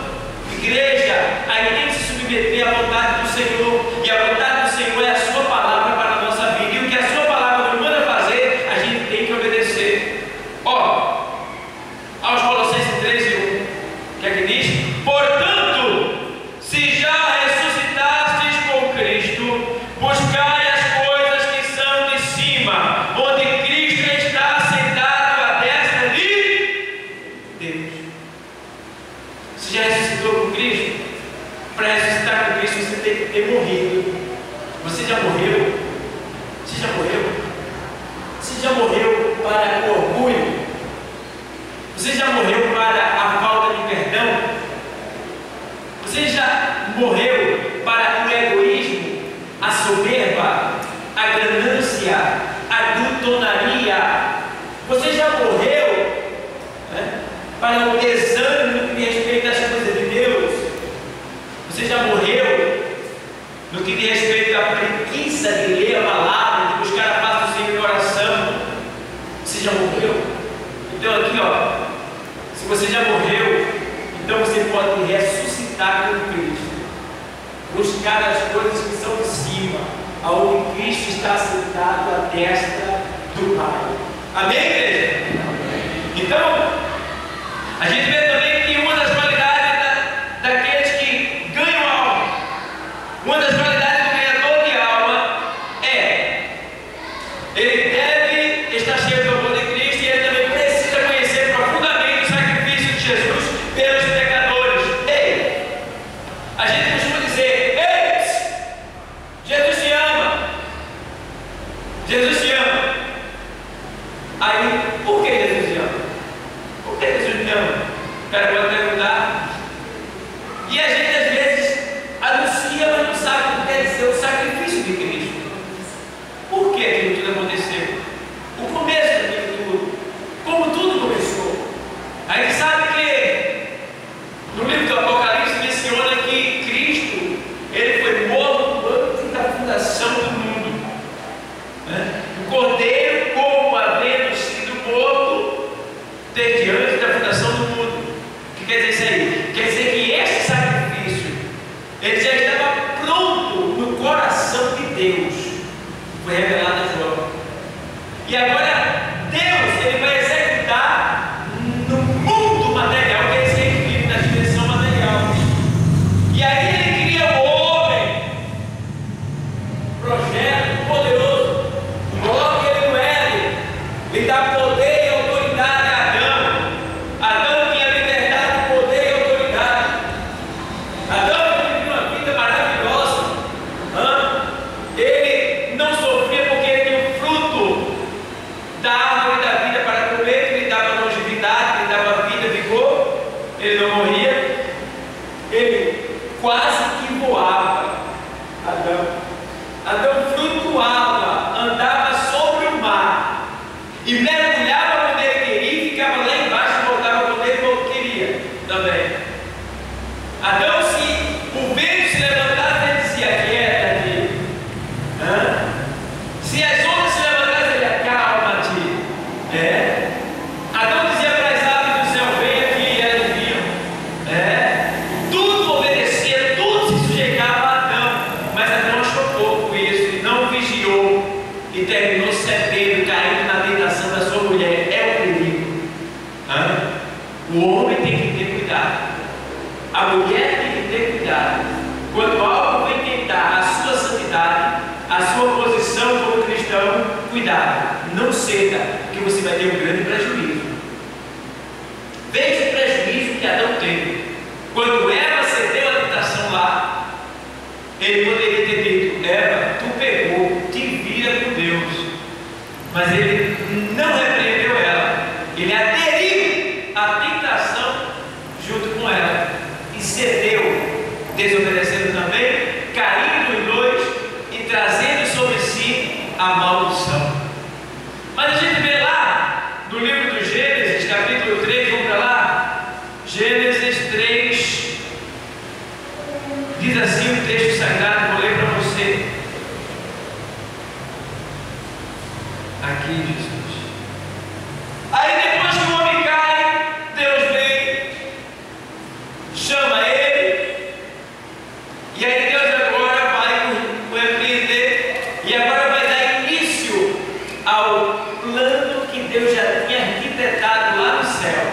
igreja, a gente tem que se submeter à vontade do Senhor, e a vontade do Senhor é a sua palavra para a nossa vida, e o que a sua palavra nos manda fazer, a gente tem que obedecer. Aos Colossenses 13:1, que é que diz: portanto, se já ressuscitastes com Cristo, buscai as coisas que são de cima, onde Cristo está sentado à destra de Deus. Você já ressuscitou com Cristo? Para ressuscitar com Cristo você tem que ter morrido. Você já morreu? Você já morreu? Você já morreu para o orgulho? Você já morreu para a falta de perdão? Você já morreu para o egoísmo, a soberba, a ganância, a glutonaria? Você já morreu para o desânimo no que diz respeito às coisas de Deus? Você já morreu no que diz respeito à preguiça de ler a palavra, de buscar a paz do Senhor em oração? Você já morreu? Então aqui, se você já morreu, então você pode ressuscitar com Cristo, buscar as coisas que são de cima, aonde Cristo está sentado à destra do Pai. Amém, igreja? Então, a gente vê também que uma das qualidades daqueles que ganham alma, uma das qualidades do ganhador de alma é: ele deve estar cheio do amor de Cristo, e ele também precisa conhecer profundamente o sacrifício de Jesus pelos pecadores. A gente costuma dizer: Jesus te ama. Jesus te ama. Aí, por que Jesus te ama? Por que Jesus te ama? O cara pode perguntar. E a gente às vezes anuncia, mas não sabe o que quer dizer o sacrifício de Cristo. Por que aquilo tudo aconteceu? O começo daquilo tudo. Como tudo começou. A gente sabe que no livro do Apocalipse menciona que Cristo, ele foi morto antes da fundação do mundo. O Cordeiro, como havendo sido morto desde antes da fundação do mundo. O que quer dizer isso aí? Quer dizer que esse sacrifício, ele já estava pronto no coração de Deus. Foi revelado a João. E agora Deus, ele vai executar no mundo material, que é esse que vive na dimensão material. E aí ele cria o homem, projeto poderoso, coloca ele no Éden, lhe dá poder não sofria porque ele tinha o fruto da árvore da vida para comer, que lhe dava longevidade, que lhe dava vida, vigor, ele não morria, ele quase que voava. Adão flutuava, andava sobre o mar e mergulhava quando ele queria e ficava lá embaixo e voltava quando ele queria também. Adão, se o vento se levantasse, ele dizia: quieta aqui. Se as ondas se levantassem, ele acalma-te. Adão dizia para as aves do céu: vem aqui, e elas vinham. Tudo obedecia, tudo se sujeitava a Adão, mas Adão achou pouco isso e não vigiou e terminou cedendo, caindo na tentação da sua mulher. É o perigo. O homem tem que ter cuidado. A mulher tem que ter cuidado. Quando algo vem tentar a sua santidade, a sua posição como cristão, cuidado, não ceda, porque você vai ter um grande prejuízo. Veja o prejuízo que Adão teve. Quando Eva cedeu a tentação lá, ele poderia ter dito: Eva, tu pegou, te vira com Deus. Mas ele não repreendeu ela, ele aderiu à tentação junto com ela e cedeu, desobedecendo também, caindo os dois e trazendo sobre si a maldição. Mas a gente vê lá no livro do Gênesis, capítulo 3, vamos para lá. Gênesis 3 diz assim o texto sagrado, vou ler para você. Aqui, Jesus. Aí depois que o homem cai, Deus vem, chama ele, e aí Deus agora vai o repreender, e agora vai dar início ao plano que Deus já tinha arquitetado lá no céu.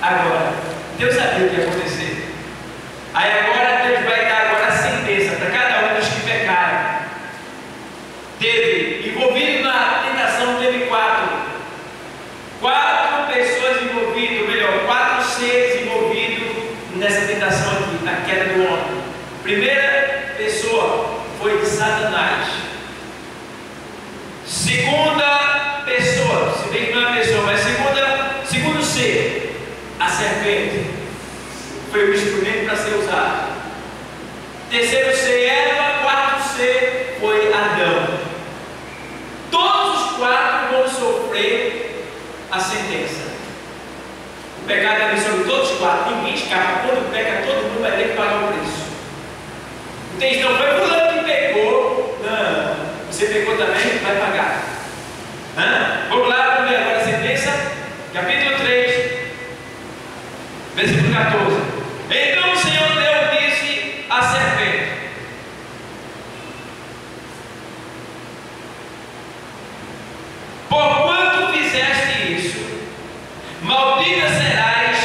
Agora, Deus sabia o que ia acontecer. Aí agora Deus vai dar agora a sentença para cada um dos que pecaram. Teve envolvido na tentação, teve quatro pessoas envolvidas, melhor, 4 seres envolvidos nessa tentação aqui, na queda do homem. Primeira pessoa foi de Satanás. Segunda pessoa, se bem que não é uma pessoa, mas segundo ser, a serpente, foi o instrumento para ser usado. Terceiro ser, Eva. Quarto ser foi Adão. Todos os 4 vão sofrer a sentença. O pecado é sobre todos os 4, ninguém escapa. Quando peca, todo mundo vai ter que pagar o preço. O texto não foi fulano que pecou. Não, você pecou também, vai pagar. Vamos lá, vamos ver agora a sentença. Capítulo 3, versículo 14. Então o Senhor Deus disse à serpente: porquanto fizeste isso, maldita serás,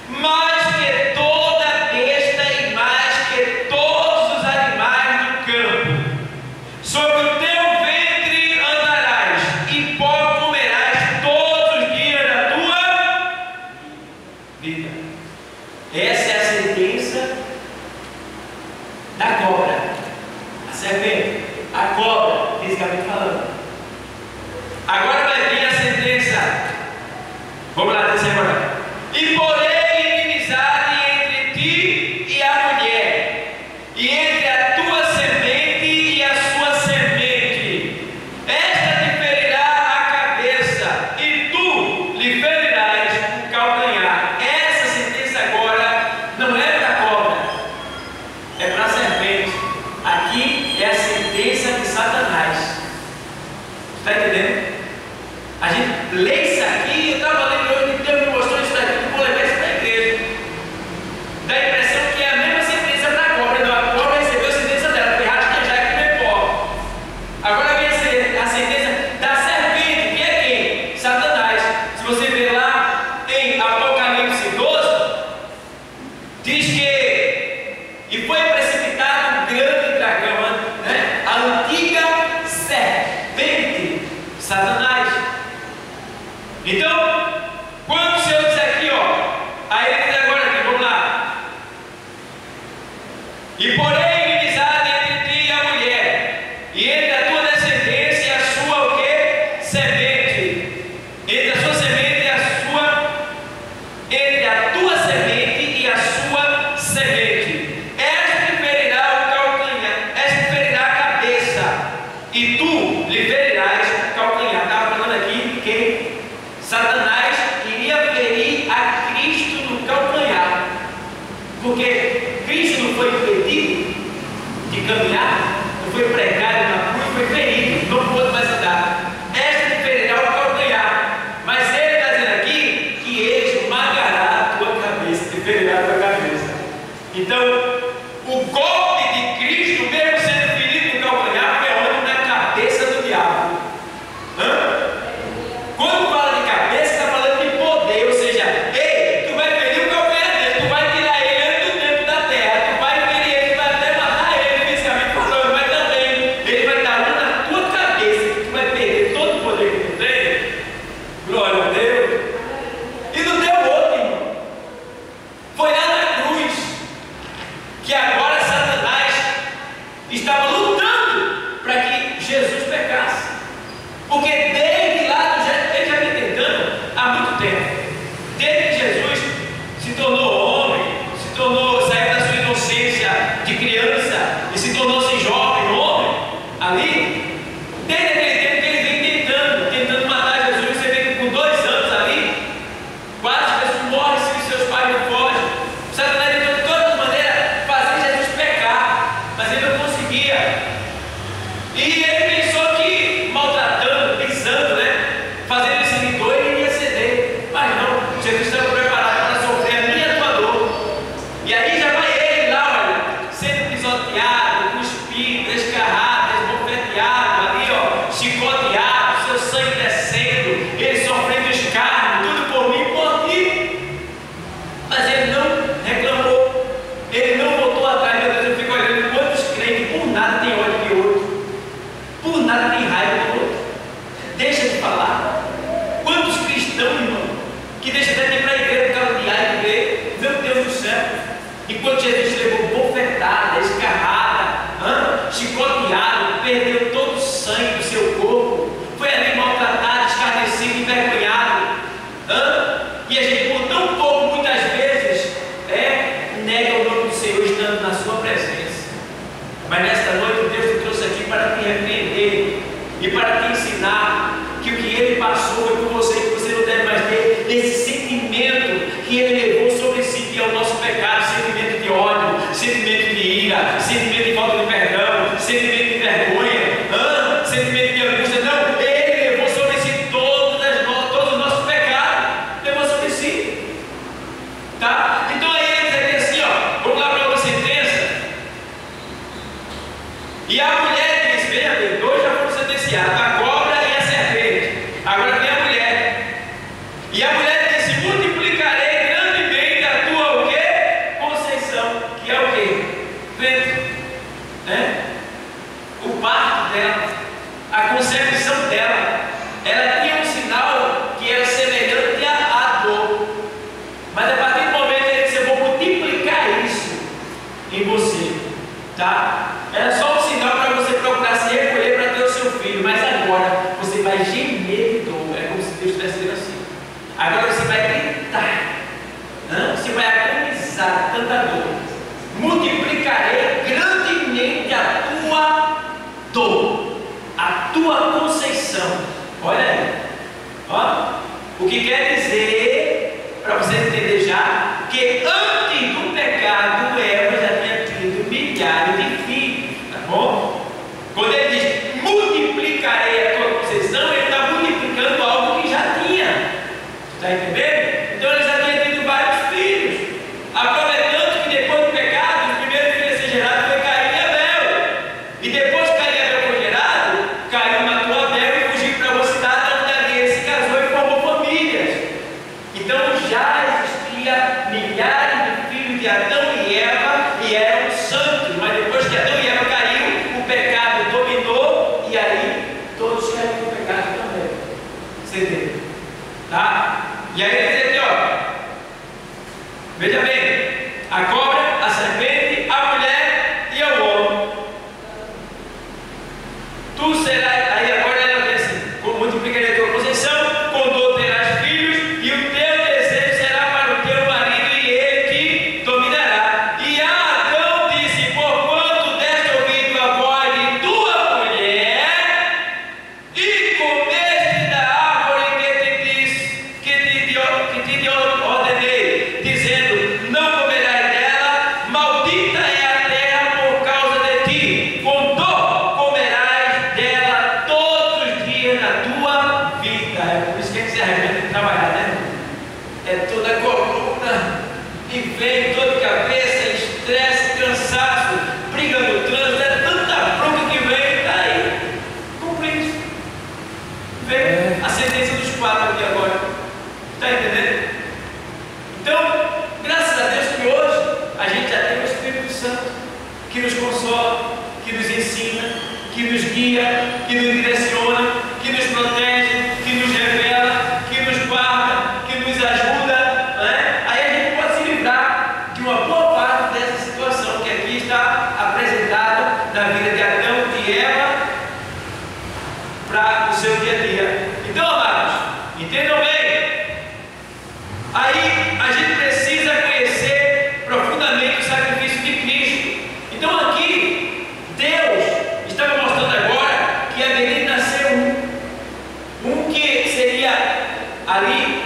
mais que toda besta e mais que todos os animais do campo. Sobre o teu ventre andarás, e pó comerás todos os dias da tua vida. Essa é a sentença da cobra, a serpente, a cobra, fisicamente falando. Agora vai vir a sentença. Vamos lá, descer agora. E porém inimizade entre ti e a mulher, e entre a tua semente e a sua semente. Esta te ferirá a cabeça, e tu lhe ferirás o calcanhar. Essa sentença agora não é para a cobra, é para a serpente. Aqui é a sentença de Satanás. Está entendendo? A gente lê isso aqui, eu estava lendo hoje que Deus me mostrou isso daqui, eu vou levar isso para a igreja. Dá a impressão que é a mesma sentença para a cobra. Não, a cobra recebeu a sentença dela, porque rasquejar é comer pó. Agora vem a sentença da serpente, que é quem? Satanás. Se você ver lá em Apocalipse 12, diz que e foi precipitado um grande dragão, né? A antiga serpente, Satanás. E entre a tua descendência e a sua o quê? Semente. Entre a tua semente e a sua semente. Este ferirá o calcanhar, este ferirá a cabeça, e tu lhe ferirás o calcanhar. Estava falando aqui que Satanás iria ferir a Cristo no calcanhar, porque Cristo não foi impedido de caminhar, não foi pregado na cruz, foi ferido, não pôde mais andar. Este lhe ferirá o calcanhar, mas ele está dizendo aqui que ele esmagará a tua cabeça, te ferirá a tua cabeça. Então, o golpe de Cristo, mesmo sendo ferido no calcanhar, foi onde? Na cabeça do diabo. Quando fala de cabeça, está falando de poder, ou seja, ei, tu vai ferir o calcanhar dele, tu vai tirar ele antes do tempo da terra, tu vai ferir ele, tu vai até matar ele fisicamente falando, mas também ele vai dar um na tua cabeça, que tu vai perder todo o poder que tu tem. Glória a Deus. E não deu outro, irmão. Foi lá na cruz que agora Satanás estava lutando para que Jesus pecasse, porque desde lá ele já vem tentando há muito tempo. Desde que Jesus se tornou homem, saiu da sua inocência de criança e se tornou-se jovem, homem, ali, desde aquele tempo que ele vem tentando matar Jesus. Você vê que com 2 anos ali, quase Jesus morre se os seus pais não fogem. Satanás tentou de todas as maneiras fazer Jesus pecar, mas ele não conseguia. E ele pensou que maltratando, pisando, fazendo esse rigor, ele iria ceder. Mas não, Jesus estava preparado para sofrer a minha e a tua dor. E aí já vai ele lá, olha, sendo pisoteado, cuspido, escarrado, esbofeteado, ali, chicoteado, seu sangue descendo, ele sofrendo escárnio, tudo por mim e por ti. Mas ele não reclamou, ele não voltou atrás. Meu Deus, eu fico olhando quantos crentes por nada tem ódio de outro, por nada tem raiva do outro, deixa de falar. Quantos cristãos, irmão, que deixa até de ir para a igreja por causa de raiva e ver, meu Deus do céu, enquanto Jesus levou bofetada, escarrada, chicoteado, perdeu todo o sangue do seu corpo, foi ali maltratado, escarnecido, envergonhado, e a gente por tão pouco, muitas vezes, nega o nome do Senhor estando na sua presença. Mas nesta noite Deus te trouxe aqui para te repreender e para te ensinar que o que Ele passou foi por você, que você não deve mais ter esse sentimento que Ele levou sobre si, que é o nosso pecado, sentimento de ódio, sentimento de ira, sentimento de falta de perdão, sentimento de vergonha, sentimento de angústia. Não, Ele levou sobre si todos os nossos pecados, levou sobre si, tá? Então aí ele diz aqui assim, vamos lá para a sentença. E a mulher diz, veja bem, 2 já foram sentenciados, a cobra e a serpente. Agora vem a mulher. E a mulher disse, multiplicarei grandemente a tua o quê? Conceição, que é o quê? Vento, o parto dela, a concepção dela. Ela tinha um sinal que era semelhante à dor. Mas a partir do momento ele disse, eu vou multiplicar isso em você, tá? Era só um sinal para você procurar se recolher para ter o seu filho, mas agora você vai gemer de dor. É como se Deus estivesse dizendo assim. Agora você vai gritar, você vai agonizar tanta dor. Multiplicarei grandemente a tua dor, a tua conceição. Olha aí, o que quer dizer, para você entender já, que antes do pecado Eva já tinha tido milhares de filhos, tá bom? Quando ele diz multiplicarei a tua conceição, ele está multiplicando algo que já tinha, está entendendo? Então ele já tinha tido vários filhos. A prova é tanto que depois do pecado, o primeiro filho a ser gerado foi Caim e Abel, e depois que Caim e Abel foi gerado, Caim matou Abel e fugiu para uma cidade onde ali se casou e formou famílias. Então já existia milhares de filhos de Adão e Eva e eram santos, mas depois que Adão e Eva caiu, o pecado dominou e aí todos caíram no pecado também. Você entendeu? Tá? E aí ele diz aqui, veja bem, a cobra, a serpente, a mulher e o homem. Tu serás, aí agora ela diz assim: multiplicarei a tua possessão, com dor terás filhos, e o teu desejo será para o teu marido, e ele te dominará. E Adão disse: porquanto deste ouvido a voz de tua mulher, e comeste da árvore que te ordenei, dizendo: não comerás dela, maldita é a terra por causa de ti, com dor comerás dela todos os dias da tua vida. É por isso que a gente se arrepende de trabalhar, né? É toda a coluna, e vem dor de cabeça, estresse, cansaço, briga no trânsito, é tanta bronca que vem, está aí, cumprindo. Vem a sentença dos 4 aqui agora, está entendendo? Então, graças a Deus que hoje a gente já tem o Espírito Santo que nos consola, que nos ensina, que nos guia, que nos direciona, que nos protege, que nos revela, que nos guarda, que nos ajuda, né? Aí a gente pode se livrar de uma boa parte dessa situação que aqui está apresentada na vida de Adão e de Eva para o seu dia a dia. Então, amados, entendam bem. Aí a gente precisa conhecer profundamente o sacrifício de Cristo. Então aqui Deus estava mostrando agora que haveria de nascer um que seria ali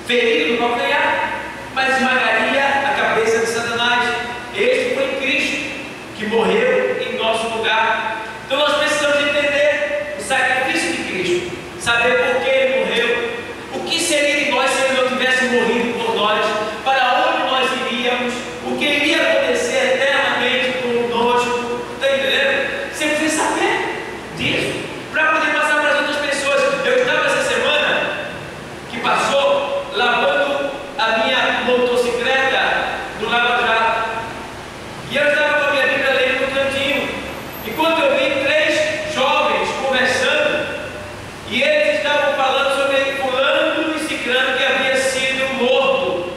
ferido no calcanhar, mas esmagaria a cabeça de Satanás. Este foi Cristo que morreu em nosso lugar. Então nós precisamos entender o sacrifício de Cristo, saber por que ele morreu, o que seria de nós se ele não tivesse morrido por nós, para onde nós iríamos, o que iria acontecer eternamente conosco. Está entendendo? Você precisa saber disso para poder passar para as outras pessoas. Eu estava essa semana que passou lavando a minha motocicleta no Lava Jato, e eu estava com a minha Bíblia lendo no cantinho, e quando eu vi 3 jovens conversando, e eles estavam falando sobre fulano e ciclano que havia sido morto,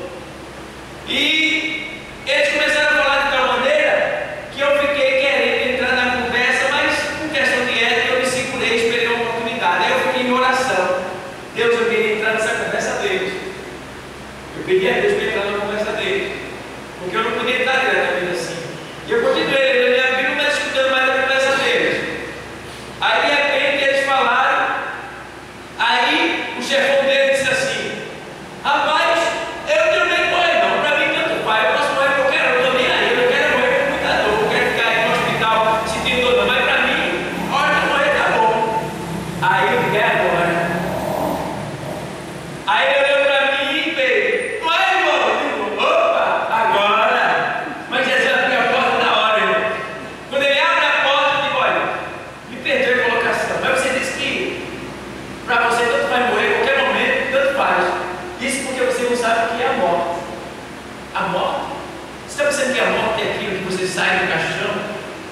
e eles começaram a falar de tal maneira que eu fiquei querendo entrar na conversa, mas por questão de ética eu me segurei, esperei uma oportunidade. Aí eu fiquei em oração: Deus, eu queria entrar nessa conversa deles, eu pedi a Deus para entrar na conversa deles, porque eu não podia entrar diretamente assim. E eu continuei lendo a minha Bíblia, mas escutando mais a conversa deles. Aí de repente eles falaram. Aí o chefão dele disse assim: rapaz, eu não tenho nem morrer não, para mim tanto faz, eu posso morrer porque eu quero, eu estou nem aí, eu não quero morrer com muita dor, eu quero ficar aí no hospital sentindo dor, mas para mim, a hora de morrer tá bom. Aí eu fiquei agora. Aí ele olhou para mim e fez: mas irmão, eu digo: opa, agora. Mas Jesus abriu a porta na hora, irmão. Quando ele abre a porta, eu digo: olha, me perdoe a colocação, mas você disse que para você tanto faz morrer a qualquer momento, tanto faz. Isso porque você não sabe o que é a morte. A morte? Você está pensando que a morte é aquilo que você sai do caixão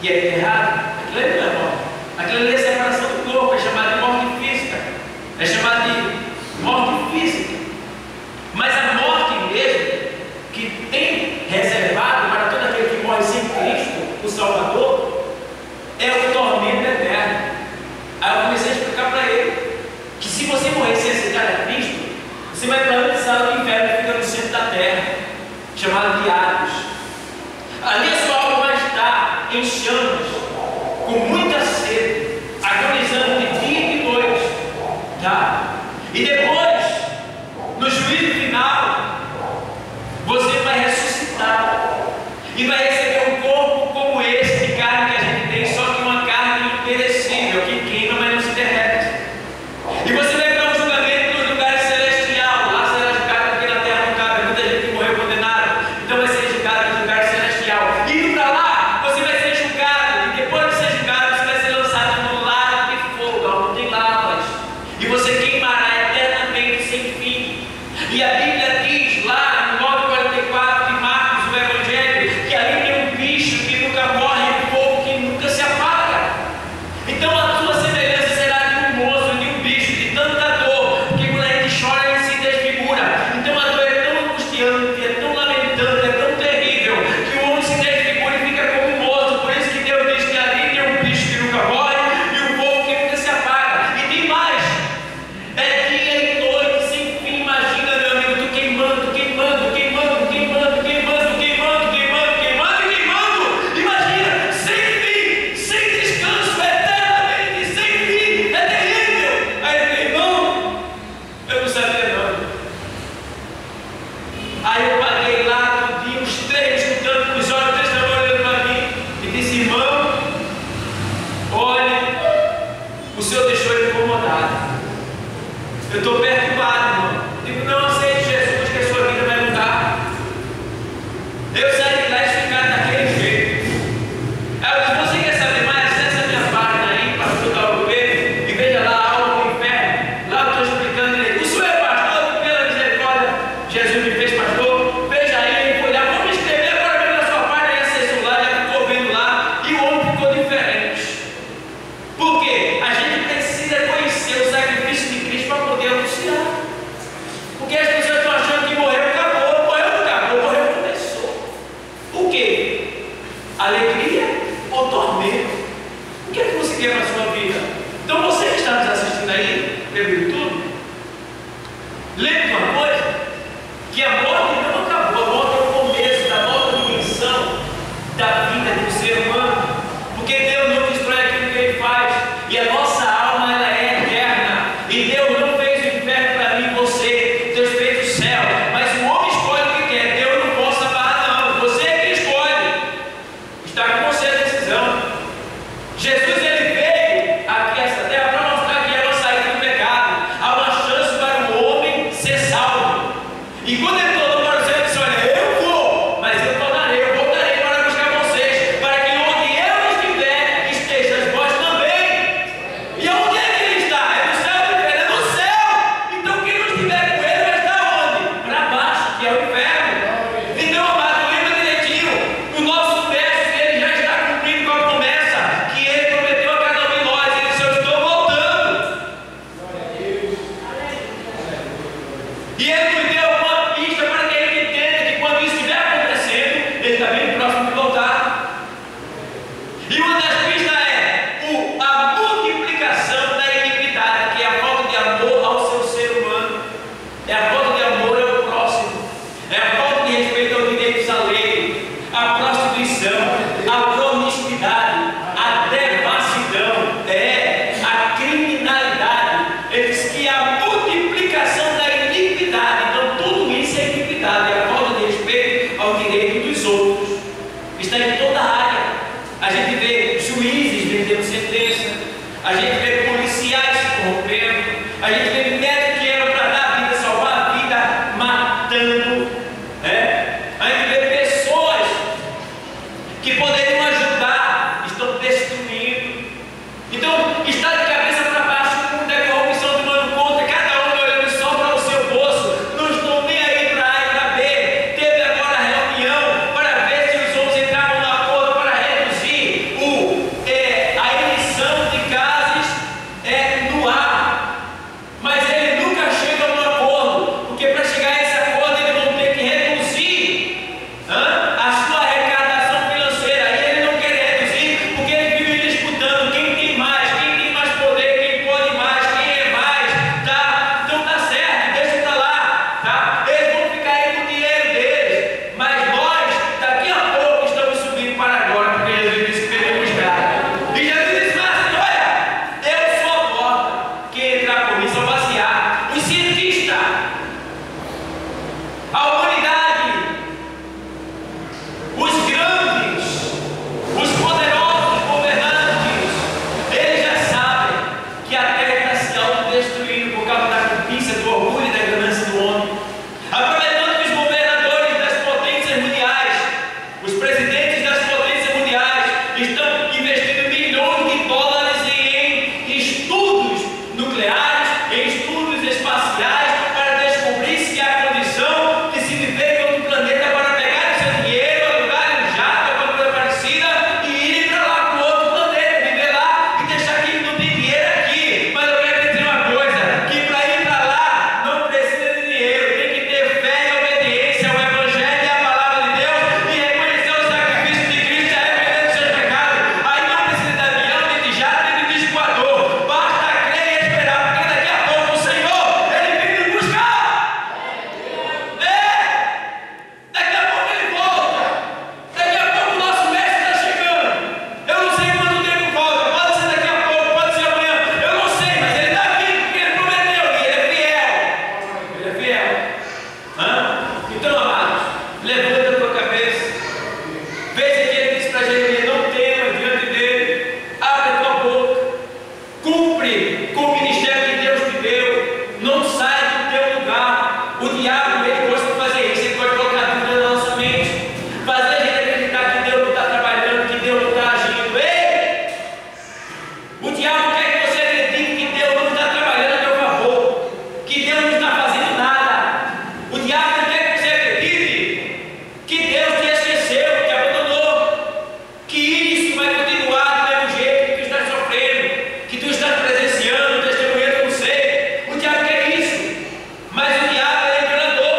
e é enterrado? Aquilo ali não é morte. Aquilo ali é separação do corpo, é chamado de morte física. É chamado de morte física. Mas a morte mesmo, que tem reservado para todo aquele que morre sem Cristo, o Salvador, é o tormento eterno. Aí eu comecei a explicar para ele que se você morrer sem aceitar a Cristo, você vai para outra sala do inferno que fica no centro da terra, chamado de Hades. Ali a sua alma vai estar em chamas, com muita sede, agonizando de dia e de noite, tá? E depois, no juízo final, você vai ressuscitar e vai receber um corpo como esse de carne que a gente tem, só que uma carne imperecível, que queima, mas não se derrete. E você vai para um julgamento nos lugares celestiais, lá Senhor deixou ele incomodado. Eu estou perturbado, irmão. Digo, não aceite Jesus, que a sua vida vai mudar. Eu saí de lá e ficar daquele jeito. Aí eu disse, você quer saber mais? Acesse a minha página aí, pastor Paulo Pedro, e veja lá a alma do inferno. Lá eu estou explicando ele. O senhor é pastor, pela misericórdia, Jesus me fez pastor. Veja aí, ele foi lá, vou me inscrever agora mesmo na sua página, e acessou lá, já ficou vendo lá, e o homem ficou diferente. Por quê? A gente precisa conhecer o sacrifício de Cristo para poder anunciar. Porque as pessoas estão achando que morreu, acabou, morreu, começou. O quê? Alegria ou tormento? O que é que você quer para a sua vida? Então você que está nos assistindo aí, pelo YouTube, lembre de uma coisa, que a morte não acabou, a morte é o começo da nova dimensão da vida do ser humano, porque Deus não destrói aquilo que Ele faz, e a nossa alma ela é eterna, e Deus não fez o inferno para mim e você, Deus fez o céu, mas o homem escolhe o que quer, Deus não força a barra não, você é que escolhe, está com você a decisão. Jesus ele veio aqui a essa terra para mostrar que é a saída do pecado, há uma chance para o homem ser salvo, e quando ele tornou para o céu, ele disse, olha, eu vou, mas eu voltarei para buscar vocês, para que onde eu estiver, estejam vós também. E onde é que ele está? É no céu ou no inferno? É no céu. Então quem não estiver com ele vai estar onde? Para baixo, que é o inferno. Então, amado, lembra direitinho, o nosso verso, ele já está cumprindo com a promessa que ele prometeu a cada um de nós. Ele disse, eu estou voltando. E ele nos deu uma pista para que ele entenda que quando isso estiver acontecendo, ele está bem próximo de voltar. E uma das pistas é a multiplicação da iniquidade, que é a falta de amor ao seu ser humano, é a falta de amor ao próximo, é a falta de respeito aos direitos alheios, a prostituição, a promiscuidade, a devassidão, a criminalidade. Ele diz que a multiplicação da iniquidade, então tudo isso é iniquidade, é a falta de respeito ao direito dos outros. Está em toda a área. A gente vê juízes vendendo sentença, a gente vê policiais se corrompendo, a gente vê médicos que eram para dar a vida, salvar a vida, matando. A gente vê pessoas que poderiam ajudar, estão destruindo. Então, está de cabeça para baixo, o mundo é corrupção tomando conta, cada um olhando só para o seu bolso, não estão nem aí para A e para B. Teve agora a reunião para ver se os homens entravam no acordo para reduzir a emissão de gases no ar. Mas ele nunca chega no acordo, porque para chegar a esse acordo eles vão ter que reduzir a sua arrecadação financeira. E ele não quer reduzir porque ele vive disputando quem tem mais O diabo quer que você acredite que Deus não está trabalhando a teu favor, que Deus não está fazendo nada. O diabo não quer que você acredite que Deus te esqueceu, te abandonou, que isso vai continuar do mesmo jeito que tu estás sofrendo, que tu estás presenciando, testemunhando, não sei. O diabo quer isso, mas o diabo é enganador.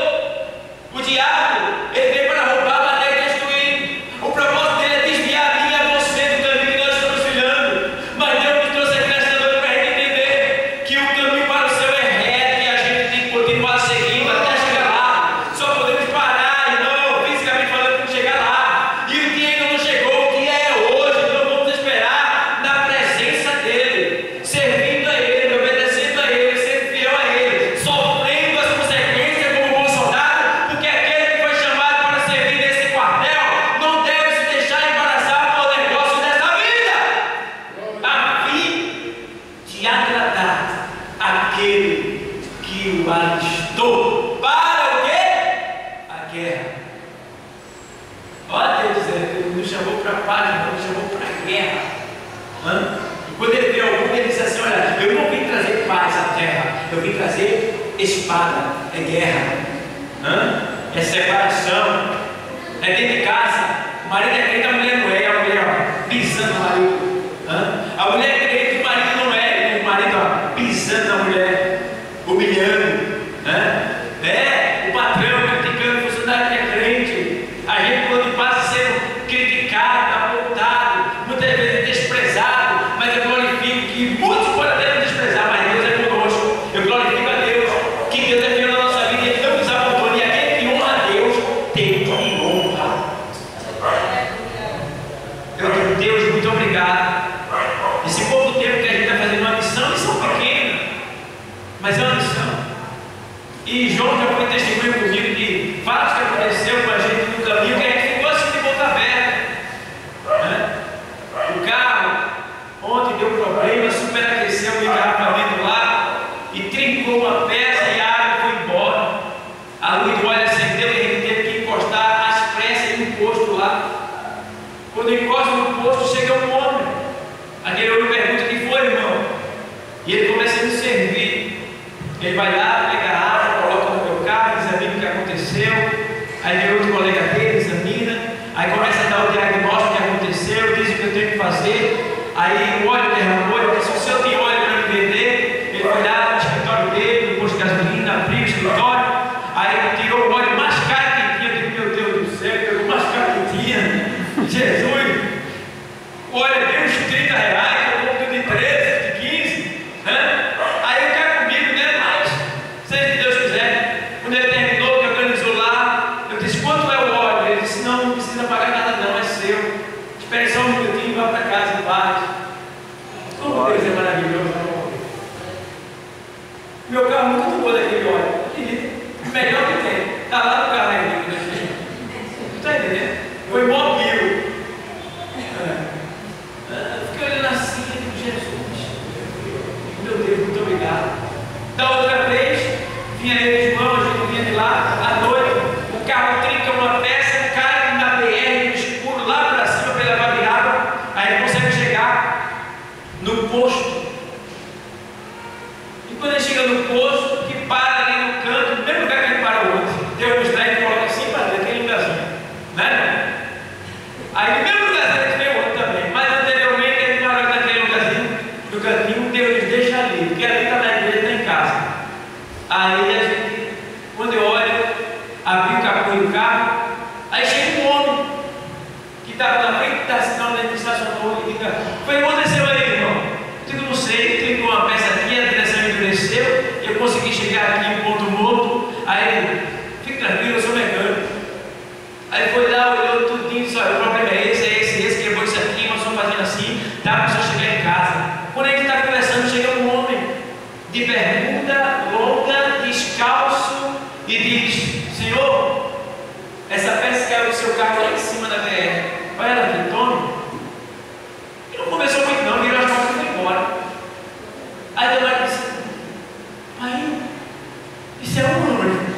O diabo, ele veio para roubar, matar e destruir. O propósito dele é desviar a mim e a você do caminho que nós estamos trilhando. Mas Deus nos trouxe aqui nesta noite para a gente entender que o caminho para o céu é reto e a gente tem que continuar seguindo até chegar lá. Só podemos parar, irmão, fisicamente falando, quando chegar lá. E o dia ainda não chegou, o dia é hoje. Então vamos esperar na presença dele, servindo a ele, obedecendo a ele, sendo fiel a ele, sofrendo as consequências como bom soldado, porque aquele que foi chamado para servir nesse quartel não deve se deixar embaraçar por negócio dessa vida, a fim de agradar aquele que o alistou para o quê? A guerra. Olha Deus dizendo, ele nos chamou para a paz, não nos chamou para a guerra. E quando ele veio ao mundo, ele disse assim: olha, eu não vim trazer paz à terra, eu vim trazer espada, é guerra, é separação, é dentro de casa. O marido é crente, a mulher não é, a mulher ó, pisando no marido. A mulher é crente, o marido não é, o marido ó, pisando na mulher, humilhando. O patrão criticando o funcionário que é crente. A gente, quando passa sendo criticado, apontado, muitas vezes desprezado, mas eu glorifico que muitos podem até nos desprezar, mas Deus é conosco. Eu glorifico a Deus, que Deus é fiel na nossa vida e Ele não nos abandona. E aquele que honra a Deus, Deus me honra. Eu digo, Deus, muito obrigado. Esse pouco tempo que a gente está fazendo uma missão pequena, mas é uma missão. E João já foi testemunho comigo de fatos que aconteceu com a gente no caminho, que a gente ficou assim de boca aberta. O carro ontem deu problema, superaqueceu o engarrafamento lá e trincou uma peça e a água foi embora. A luz do óleo acendeu e a gente teve que encostar às pressas em um posto lá. Quando encosta no posto, chega um homem. Aquele homem pergunta: quem foi, irmão? E ele começa a nos servir. Ele vai lá, pega a água, coloca no meu carro, examina o que aconteceu. Aí vem outro colega dele, examina. Aí começa a dar o diagnóstico do que aconteceu, diz o que eu tenho que fazer. Aí o óleo derramou, ele disse: o senhor tem óleo para me vender? Ele foi lá no escritório dele, no posto de gasolina, abriu o escritório. Aí tirou o óleo mais caro que tinha. Eu disse: meu Deus do céu, pegou o mais caro que tinha. Jesus, o óleo deu uns R$30, eu compro de 13, de 15. Aí eu quero comigo, né? Mas, se Deus quiser, quando ele terminou, que organizou lá, eu disse: quanto é o óleo? Ele disse: não precisa pagar nada, não, é seu. Espere só um minutinho e vá para casa em paz. Como Deus é maravilhoso. Meu carro muito bom daquele óleo. Melhor que tem. Está lá no carro ainda. Está entendendo? Foi mó mil. Eu fiquei olhando assim e digo: Jesus, meu Deus, muito obrigado. Da outra vez, vinha ele de mão, a gente vinha de lá, à noite, o carro trinca uma peça, cai na BR, no escuro, lá para cima, para levar de água. Aí ele consegue chegar no posto. E quando ele chega no posto, que para ali no canto, no mesmo lugar que ele parou ontem, Deus nos traz e coloca assim para dentro, aquele lugarzinho, né? Aí no mesmo lugarzinho que veio outro também, mas anteriormente ele parou naquele lugarzinho, no cantinho, Deus nos deixa ali, porque ali está na igreja, está em casa. Aí a gente, quando eu olho, abri o capô do carro, aí chega um homem que estava na frente da cidade, ele estacionou e diga: foi o que aconteceu aí, irmão? Eu digo: não sei, trincou uma peça aqui, a direção endureceu, eu consegui chegar aqui em ponto morto. Aí ele: fique tranquilo, eu sou mecânico. Aí foi lá, olhou tudinho e disse: olha, o problema é esse, quebrou isso aqui, nós estamos fazendo assim, dá para você chegar em casa. Quando a gente está conversando, chega um homem de bermuda longa, descalço, e diz: senhor, essa peça caiu do seu carro lá em cima da BR, vai ela aqui, tome. E não conversou muito não, virou as costas e foi embora. Aí a dona disse: pai, isso é um número.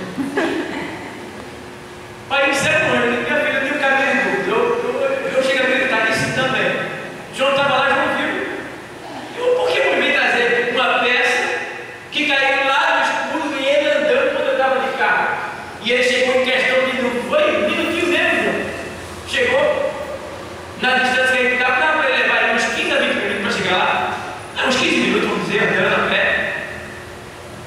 Pai, isso é um número. Minha filha, eu tenho cabelo. Eu chego a acreditar nisso também. João estava lá e não viu. E uns 15 minutos, vamos dizer, andando a pé.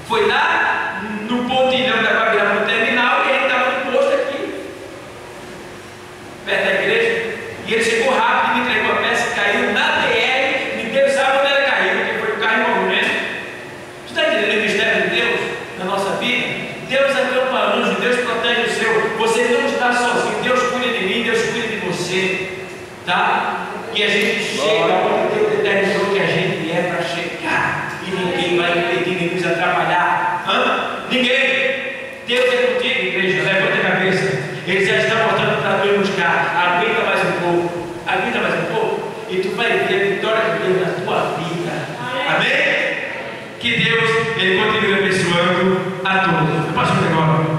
Foi lá no pontilhão da Guabirá, no terminal, e ele estava no posto aqui, perto da igreja. E ele chegou rápido, me entregou a peça, caiu na BR, ninguém sabe onde ela caiu, porque foi o carro em movimento. Tu está entendendo o mistério de Deus na nossa vida? Deus acampa anjo, Deus protege o seu. Você não está sozinho, Deus cuida de mim, Deus cuida de você, tá? E a gente chega onde Deus determinou que a gente é para chegar, e ninguém vai impedir nem nos atrapalhar. Ninguém. Deus é contigo, igreja. Levanta a cabeça. Ele já está voltando para tu buscar. Aguenta mais um pouco. Aguenta mais um pouco. E tu vai ver a vitória de Deus na tua vida. Amém? Que Deus, Ele continue abençoando a todos. Eu posso ir agora?